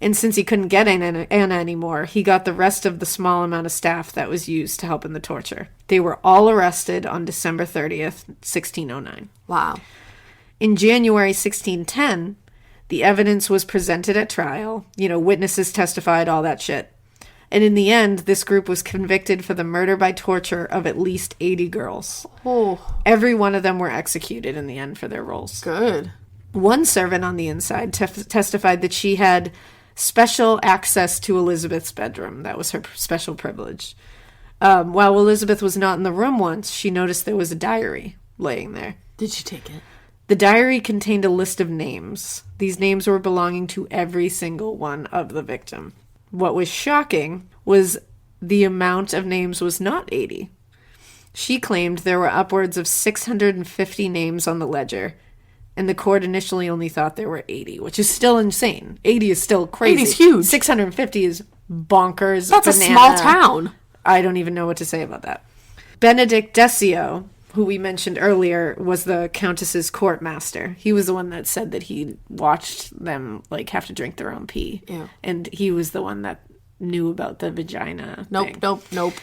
And since he couldn't get Anna anymore, he got the rest of the small amount of staff that was used to help in the torture. They were all arrested on December 30th, 1609. Wow. In January 1610, the evidence was presented at trial. You know, witnesses testified, all that shit. And in the end, this group was convicted for the murder by torture of at least 80 girls. Oh, Every one of them were executed in the end for their roles. good. One servant on the inside testified that she had special access to Elizabeth's bedroom. That was her special privilege. While Elizabeth was not in the room once, she noticed there was a diary laying there. Did she take it? The diary contained a list of names. These names were belonging to every single one of the victim. What was shocking was the amount of names was not 80. She claimed there were upwards of 650 names on the ledger, and the court initially only thought there were 80, which is still insane. 80 is still crazy. 80's huge. 650 is bonkers. That's a small town. I don't even know what to say about that. Benedict Desio, who we mentioned earlier, was the Countess's court master. He was the one that said that he watched them, like, have to drink their own pee. Ew. And he was the one that knew about the vagina thing. Nope.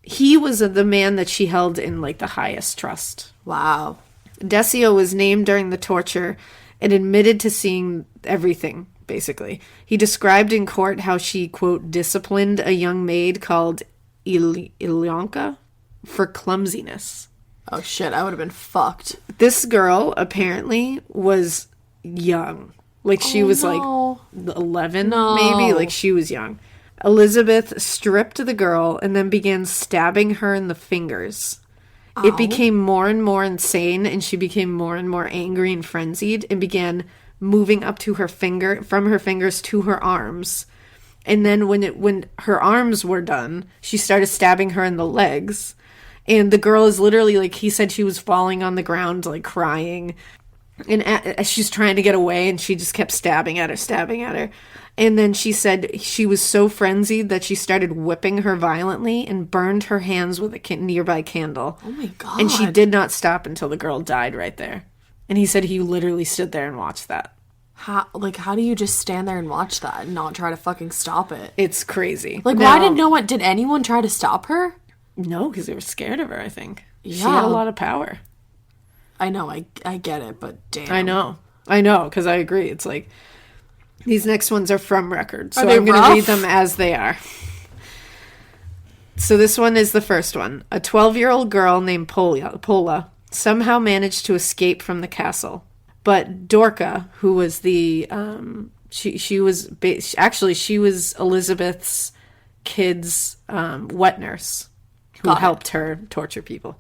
He was the man that she held in, like, the highest trust. Wow. Desio was named during the torture and admitted to seeing everything, basically. He described in court how she, quote, disciplined a young maid called Ilyanka for clumsiness. Oh, shit. I would have been fucked. This girl, apparently, was young. Like, she was, no. like, 11, No. maybe? Like, she was young. Elizabeth stripped the girl and then began stabbing her in the fingers. It became more and more insane, and she became more and more angry and frenzied and began moving up to her finger, from her fingers to her arms. And then when her arms were done, she started stabbing her in the legs. And the girl is literally, like, he said she was falling on the ground, like, crying. And as she's trying to get away, and she just kept stabbing at her. And then she said she was so frenzied that she started whipping her violently and burned her hands with a nearby candle. Oh, my God. And she did not stop until the girl died right there. And he said he literally stood there and watched that. How do you just stand there and watch that and not try to fucking stop it? It's crazy. Like, Now- did anyone try to stop her? No, because they were scared of her, I think. She Yeah. had a lot of power. I know, I get it, but damn. I know, because I agree. It's like, these next ones are from record, so Are they I'm going to rough? read them as they are. So this one is the first one. A 12-year-old girl named Pola somehow managed to escape from the castle. But Dorca, who was the, she was Elizabeth's kid's wet nurse who Got it. helped her torture people.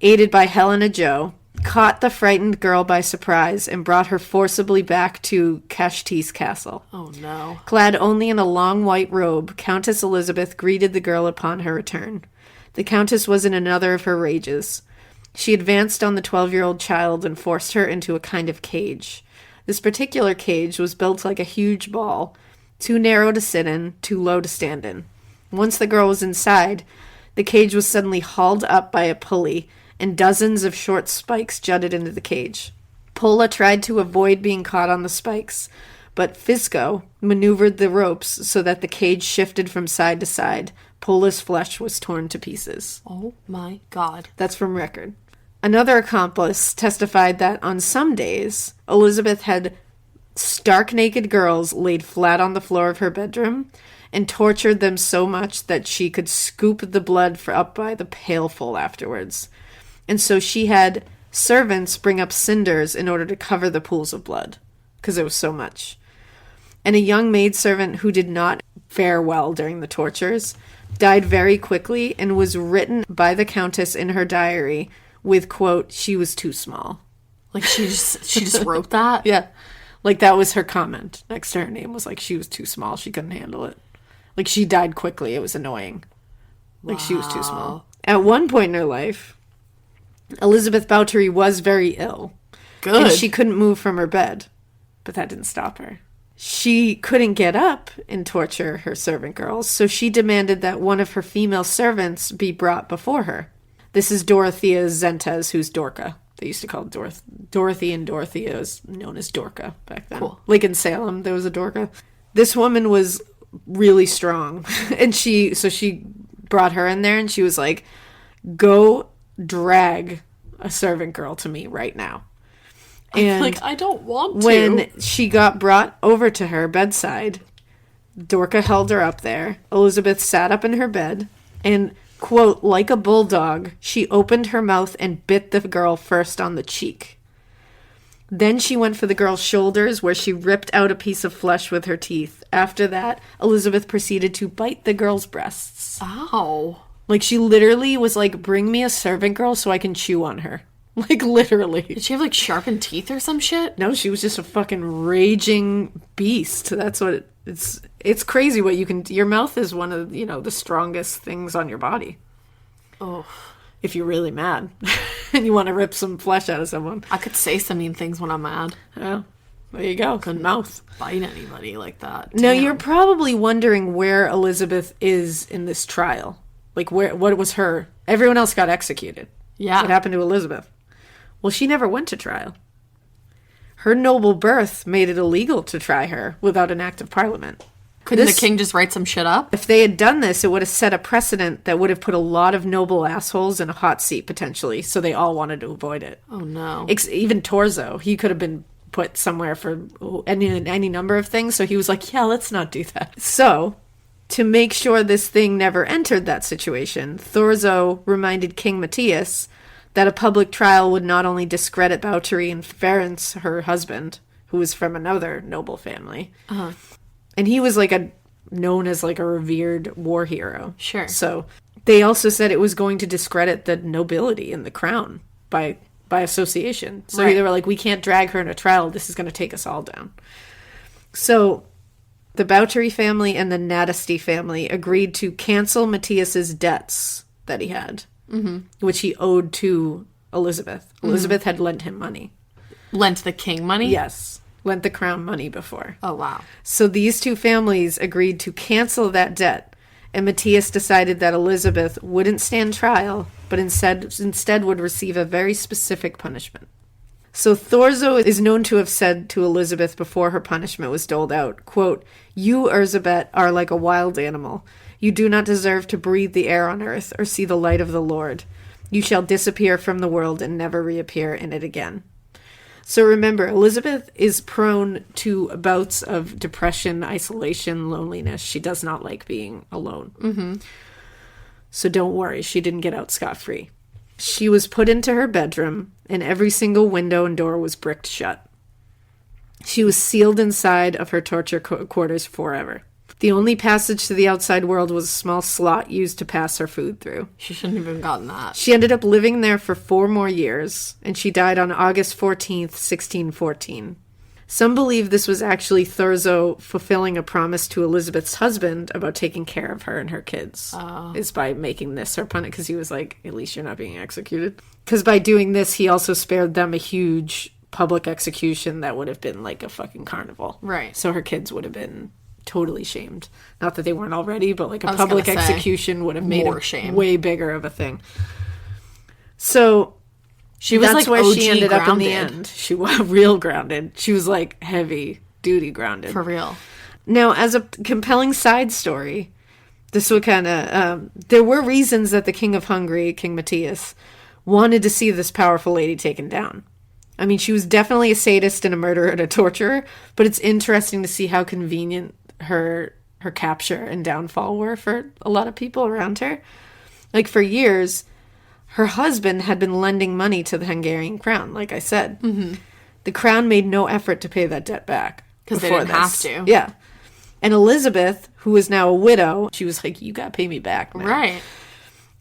Aided by Helena Jo, caught the frightened girl by surprise and brought her forcibly back to Kashti's castle. Oh, no. Clad only in a long white robe, Countess Elizabeth greeted the girl upon her return. The Countess was in another of her rages. She advanced on the 12-year-old child and forced her into a kind of cage. This particular cage was built like a huge ball, too narrow to sit in, too low to stand in. Once the girl was inside, the cage was suddenly hauled up by a pulley, and dozens of short spikes jutted into the cage. Pola tried to avoid being caught on the spikes, but Fisco maneuvered the ropes so that the cage shifted from side to side. Pola's flesh was torn to pieces. Oh, my God. That's from record. Another accomplice testified that on some days, Elizabeth had stark naked girls laid flat on the floor of her bedroom and tortured them so much that she could scoop the blood up by the pailful afterwards. And so she had servants bring up cinders in order to cover the pools of blood, because it was so much. And a young maidservant who did not fare well during the tortures died very quickly and was written by the Countess in her diary with, quote, "She was too small." Like, she just wrote that? Yeah. Like, that was her comment next to her name, was like, she was too small. She couldn't handle it. Like, she died quickly. It was annoying. Like, she was too small. At one point in her life, Elizabeth Bathory was very ill. Good. And she couldn't move from her bed. But that didn't stop her. She couldn't get up and torture her servant girls, so she demanded that one of her female servants be brought before her. This is Dorothea Zentes, who's Dorca. They used to call Dorothy, and Dorothea is known as Dorca back then. Cool. Like in Salem, there was a Dorca. This woman was really strong. And she brought her in there, and she was like, "Go drag a servant girl to me right now." And like, I don't want to. when she got brought over to her bedside, Dorca held her up there. Elizabeth sat up in her bed and, quote, "like a bulldog, she opened her mouth and bit the girl first on the cheek. Then she went for the girl's shoulders, where she ripped out a piece of flesh with her teeth. After that, Elizabeth proceeded to bite the girl's breasts." Ow. Like, she literally was like, "Bring me a servant girl so I can chew on her." Like, literally. Did she have, like, sharpened teeth or some shit? No, she was just a fucking raging beast. That's what it's crazy what you can. Your mouth is one of, the strongest things on your body. Oh. If you're really mad and you want to rip some flesh out of someone. I could say some mean things when I'm mad. Yeah. There you go. Good mouth. Bite anybody like that. Now, Damn. you're probably wondering where Elizabeth is in this trial. Like, what was her? Everyone else got executed. Yeah. What happened to Elizabeth? Well, she never went to trial. Her noble birth made it illegal to try her without an act of parliament. Couldn't the king just write some shit up? If they had done this, it would have set a precedent that would have put a lot of noble assholes in a hot seat, potentially, so they all wanted to avoid it. Oh, no. Even Torzo, he could have been put somewhere for any number of things, so he was like, yeah, let's not do that. So, to make sure this thing never entered that situation, Thorzo reminded King Matthias that a public trial would not only discredit Bathory and Ferenc, her husband, who was from another noble family, and he was known as a revered war hero. Sure. So they also said it was going to discredit the nobility and the crown by association. So Right. they were like, we can't drag her in a trial. This is going to take us all down. So the Bathory family and the Nadesty family agreed to cancel Matthias's debts that he had, which he owed to Elizabeth. Elizabeth had lent him money. Lent the king money? Yes. Lent the crown money before. Oh, wow. So these two families agreed to cancel that debt, and Matthias decided that Elizabeth wouldn't stand trial, but instead would receive a very specific punishment. So Thorzo is known to have said to Elizabeth before her punishment was doled out, quote, "You, Elizabeth, are like a wild animal. You do not deserve to breathe the air on earth or see the light of the Lord. You shall disappear from the world and never reappear in it again." So remember, Elizabeth is prone to bouts of depression, isolation, loneliness. She does not like being alone. Mm-hmm. So don't worry, she didn't get out scot-free. She was put into her bedroom, and every single window and door was bricked shut. She was sealed inside of her torture quarters forever. The only passage to the outside world was a small slot used to pass her food through. She shouldn't have even gotten that. She ended up living there for 4 more years, and she died on August 14th, 1614. Some believe this was actually Thorzo fulfilling a promise to Elizabeth's husband about taking care of her and her kids, is by making this her punishment, because he was like, at least you're not being executed. Because by doing this, he also spared them a huge public execution that would have been like a fucking carnival. Right. So her kids would have been totally shamed. Not that they weren't already, but like a was public gonna say, execution would have made more it shame. way bigger of a thing. So She was that's like where OG she ended up in the grounded. end. She was real grounded. She was like heavy duty grounded. For real. Now, as a compelling side story, this would kind of there were reasons that the King of Hungary, King Matthias, wanted to see this powerful lady taken down. I mean, she was definitely a sadist and a murderer and a torturer, but it's interesting to see how convenient her capture and downfall were for a lot of people around her. Like, for years, her husband had been lending money to the Hungarian crown, like I said. Mm-hmm. The crown made no effort to pay that debt back. Because they didn't have to. Yeah. And Elizabeth, who was now a widow, she was like, you gotta pay me back, man. Right.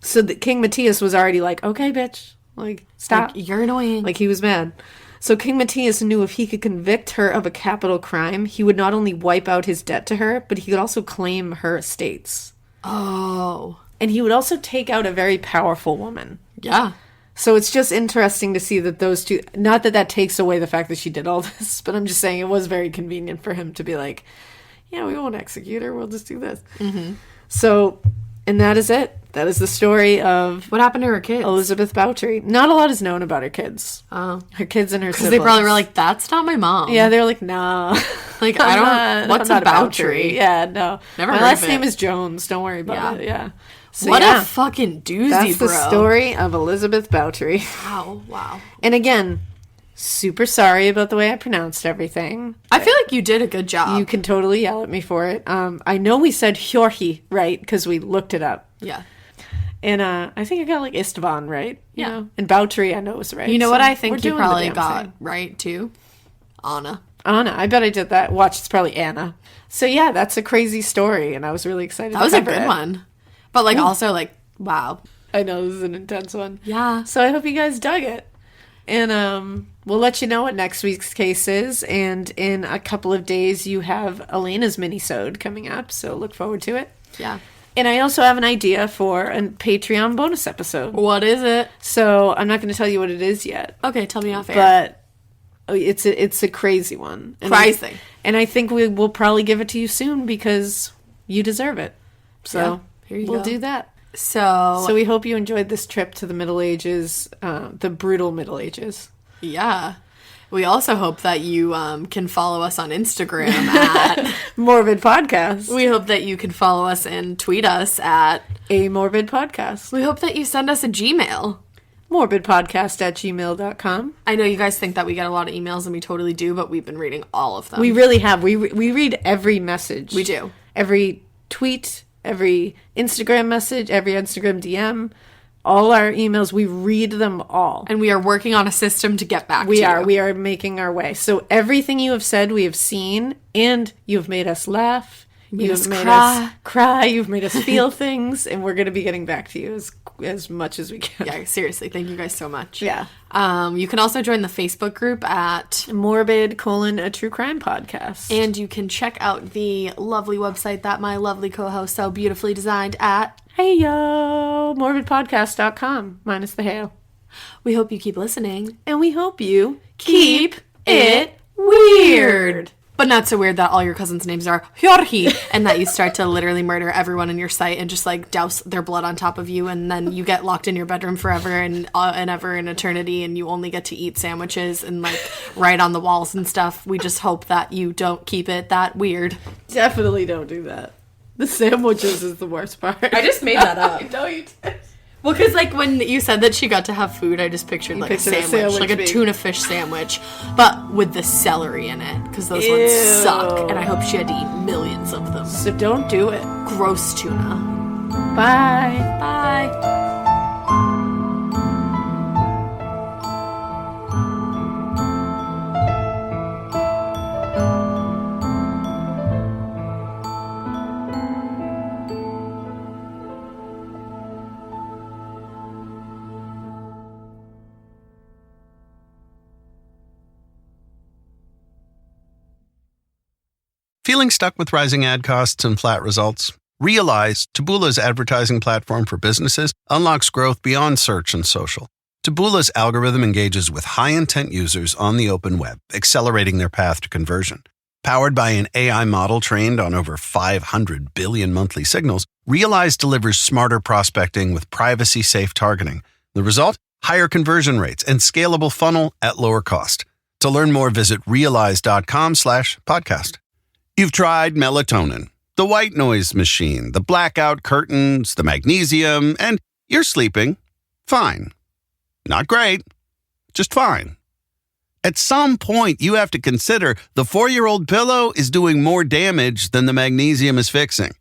So King Matthias was already like, okay, bitch. Like, stop. Like, you're annoying. Like, he was mad. So King Matthias knew if he could convict her of a capital crime, he would not only wipe out his debt to her, but he could also claim her estates. Oh. And he would also take out a very powerful woman. Yeah. So it's just interesting to see that those two, not that takes away the fact that she did all this, but I'm just saying it was very convenient for him to be like, yeah, we won't execute her, we'll just do this. Mm-hmm. So, and that is it. That is the story of... What happened to her kids? Elizabeth Bathory. Not a lot is known about her kids. Oh. Her kids and her siblings. Because they probably were like, that's not my mom. Yeah, they were like, nah. Like, I don't... What's a Bathory? Yeah, no. Never My heard last of it. name is Jones. Don't worry about it. Yeah. So, what a fucking doozy, that's bro. the story of Elizabeth Bathory. Wow. And again, super sorry about the way I pronounced everything. I feel like you did a good job. You can totally yell at me for it. I know we said Hjorhi right because we looked it up. Yeah. And I think I got like Istvan right. You Yeah. know? And Bathory I know was right. You know so what I we're think you doing the probably damn got thing. right, too? Anna. I bet I did that. Watch, it's probably Anna. So yeah, that's a crazy story, and I was really excited. That was a cover good it. one. But, like, also, like, wow. I know this is an intense one. Yeah. So I hope you guys dug it. And we'll let you know what next week's case is. And in a couple of days, you have Alaina's mini-sode coming up. So look forward to it. Yeah. And I also have an idea for a Patreon bonus episode. What is it? So I'm not going to tell you what it is yet. Okay, tell me off air. But it's a crazy one. Crazy. And I think we will probably give it to you soon because you deserve it. So Yeah, here you we'll go. do that. So So we hope you enjoyed this trip to the Middle Ages, the brutal Middle Ages. yeah. We also hope that you can follow us on Instagram at... Morbid Podcast. We hope that you can follow us and tweet us at... A Morbid Podcast. We hope that you send us a Gmail. Morbidpodcast@gmail.com. I know you guys think that we get a lot of emails, and we totally do, but we've been reading all of them. We really have. We read every message. We do. Every tweet, every Instagram message, every Instagram DM, all our emails, we read them all. And we are working on a system to get back to you. We are making our way. So everything you have said, we have seen, and you've made us laugh. You've made us cry. You've made us feel things, and we're going to be getting back to you as much as we can. Yeah, seriously. Thank you guys so much. Yeah. You can also join the Facebook group at... Morbid: a true crime podcast. And you can check out the lovely website that my lovely co-host so beautifully designed at... Hey yo, morbidpodcast.com, minus the hail. We hope you keep listening. And we hope you Keep it weird. But not so weird that all your cousins' names are Hjorhi and that you start to literally murder everyone in your sight and just like douse their blood on top of you, and then you get locked in your bedroom forever and ever in eternity, and you only get to eat sandwiches and like write on the walls and stuff. We just hope that you don't keep it that weird. definitely don't do that. The sandwiches is the worst part. I just made that up. I know you did. Well, because like when you said that she got to have food, I just pictured like a pictured a sandwich, sandwich like a being- tuna fish sandwich, but with the celery in it, because those ones suck, and I hope she had to eat millions of them. So don't do it. Gross tuna. Bye. Bye. Feeling stuck with rising ad costs and flat results? Realize Taboola's advertising platform for businesses unlocks growth beyond search and social. Taboola's algorithm engages with high-intent users on the open web, accelerating their path to conversion. Powered by an AI model trained on over 500 billion monthly signals, Realize delivers smarter prospecting with privacy-safe targeting. The result? Higher conversion rates and scalable funnel at lower cost. To learn more, visit realize.com/podcast. You've tried melatonin, the white noise machine, the blackout curtains, the magnesium, and you're sleeping fine. Not great, just fine. At some point, you have to consider the 4-year-old pillow is doing more damage than the magnesium is fixing.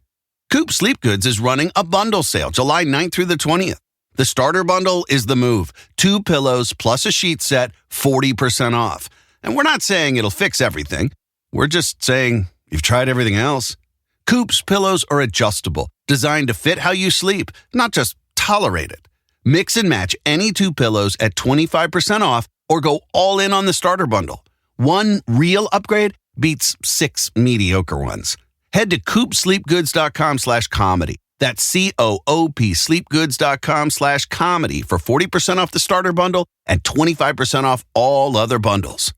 Coop Sleep Goods is running a bundle sale July 9th through the 20th. The starter bundle is the move. 2 pillows plus a sheet set, 40% off. And we're not saying it'll fix everything. We're just saying you've tried everything else. Coop's pillows are adjustable, designed to fit how you sleep, not just tolerate it. Mix and match any 2 pillows at 25% off or go all in on the starter bundle. One real upgrade beats 6 mediocre ones. Head to coopsleepgoods.com/comedy. That's COOP sleepgoods.com/comedy for 40% off the starter bundle and 25% off all other bundles.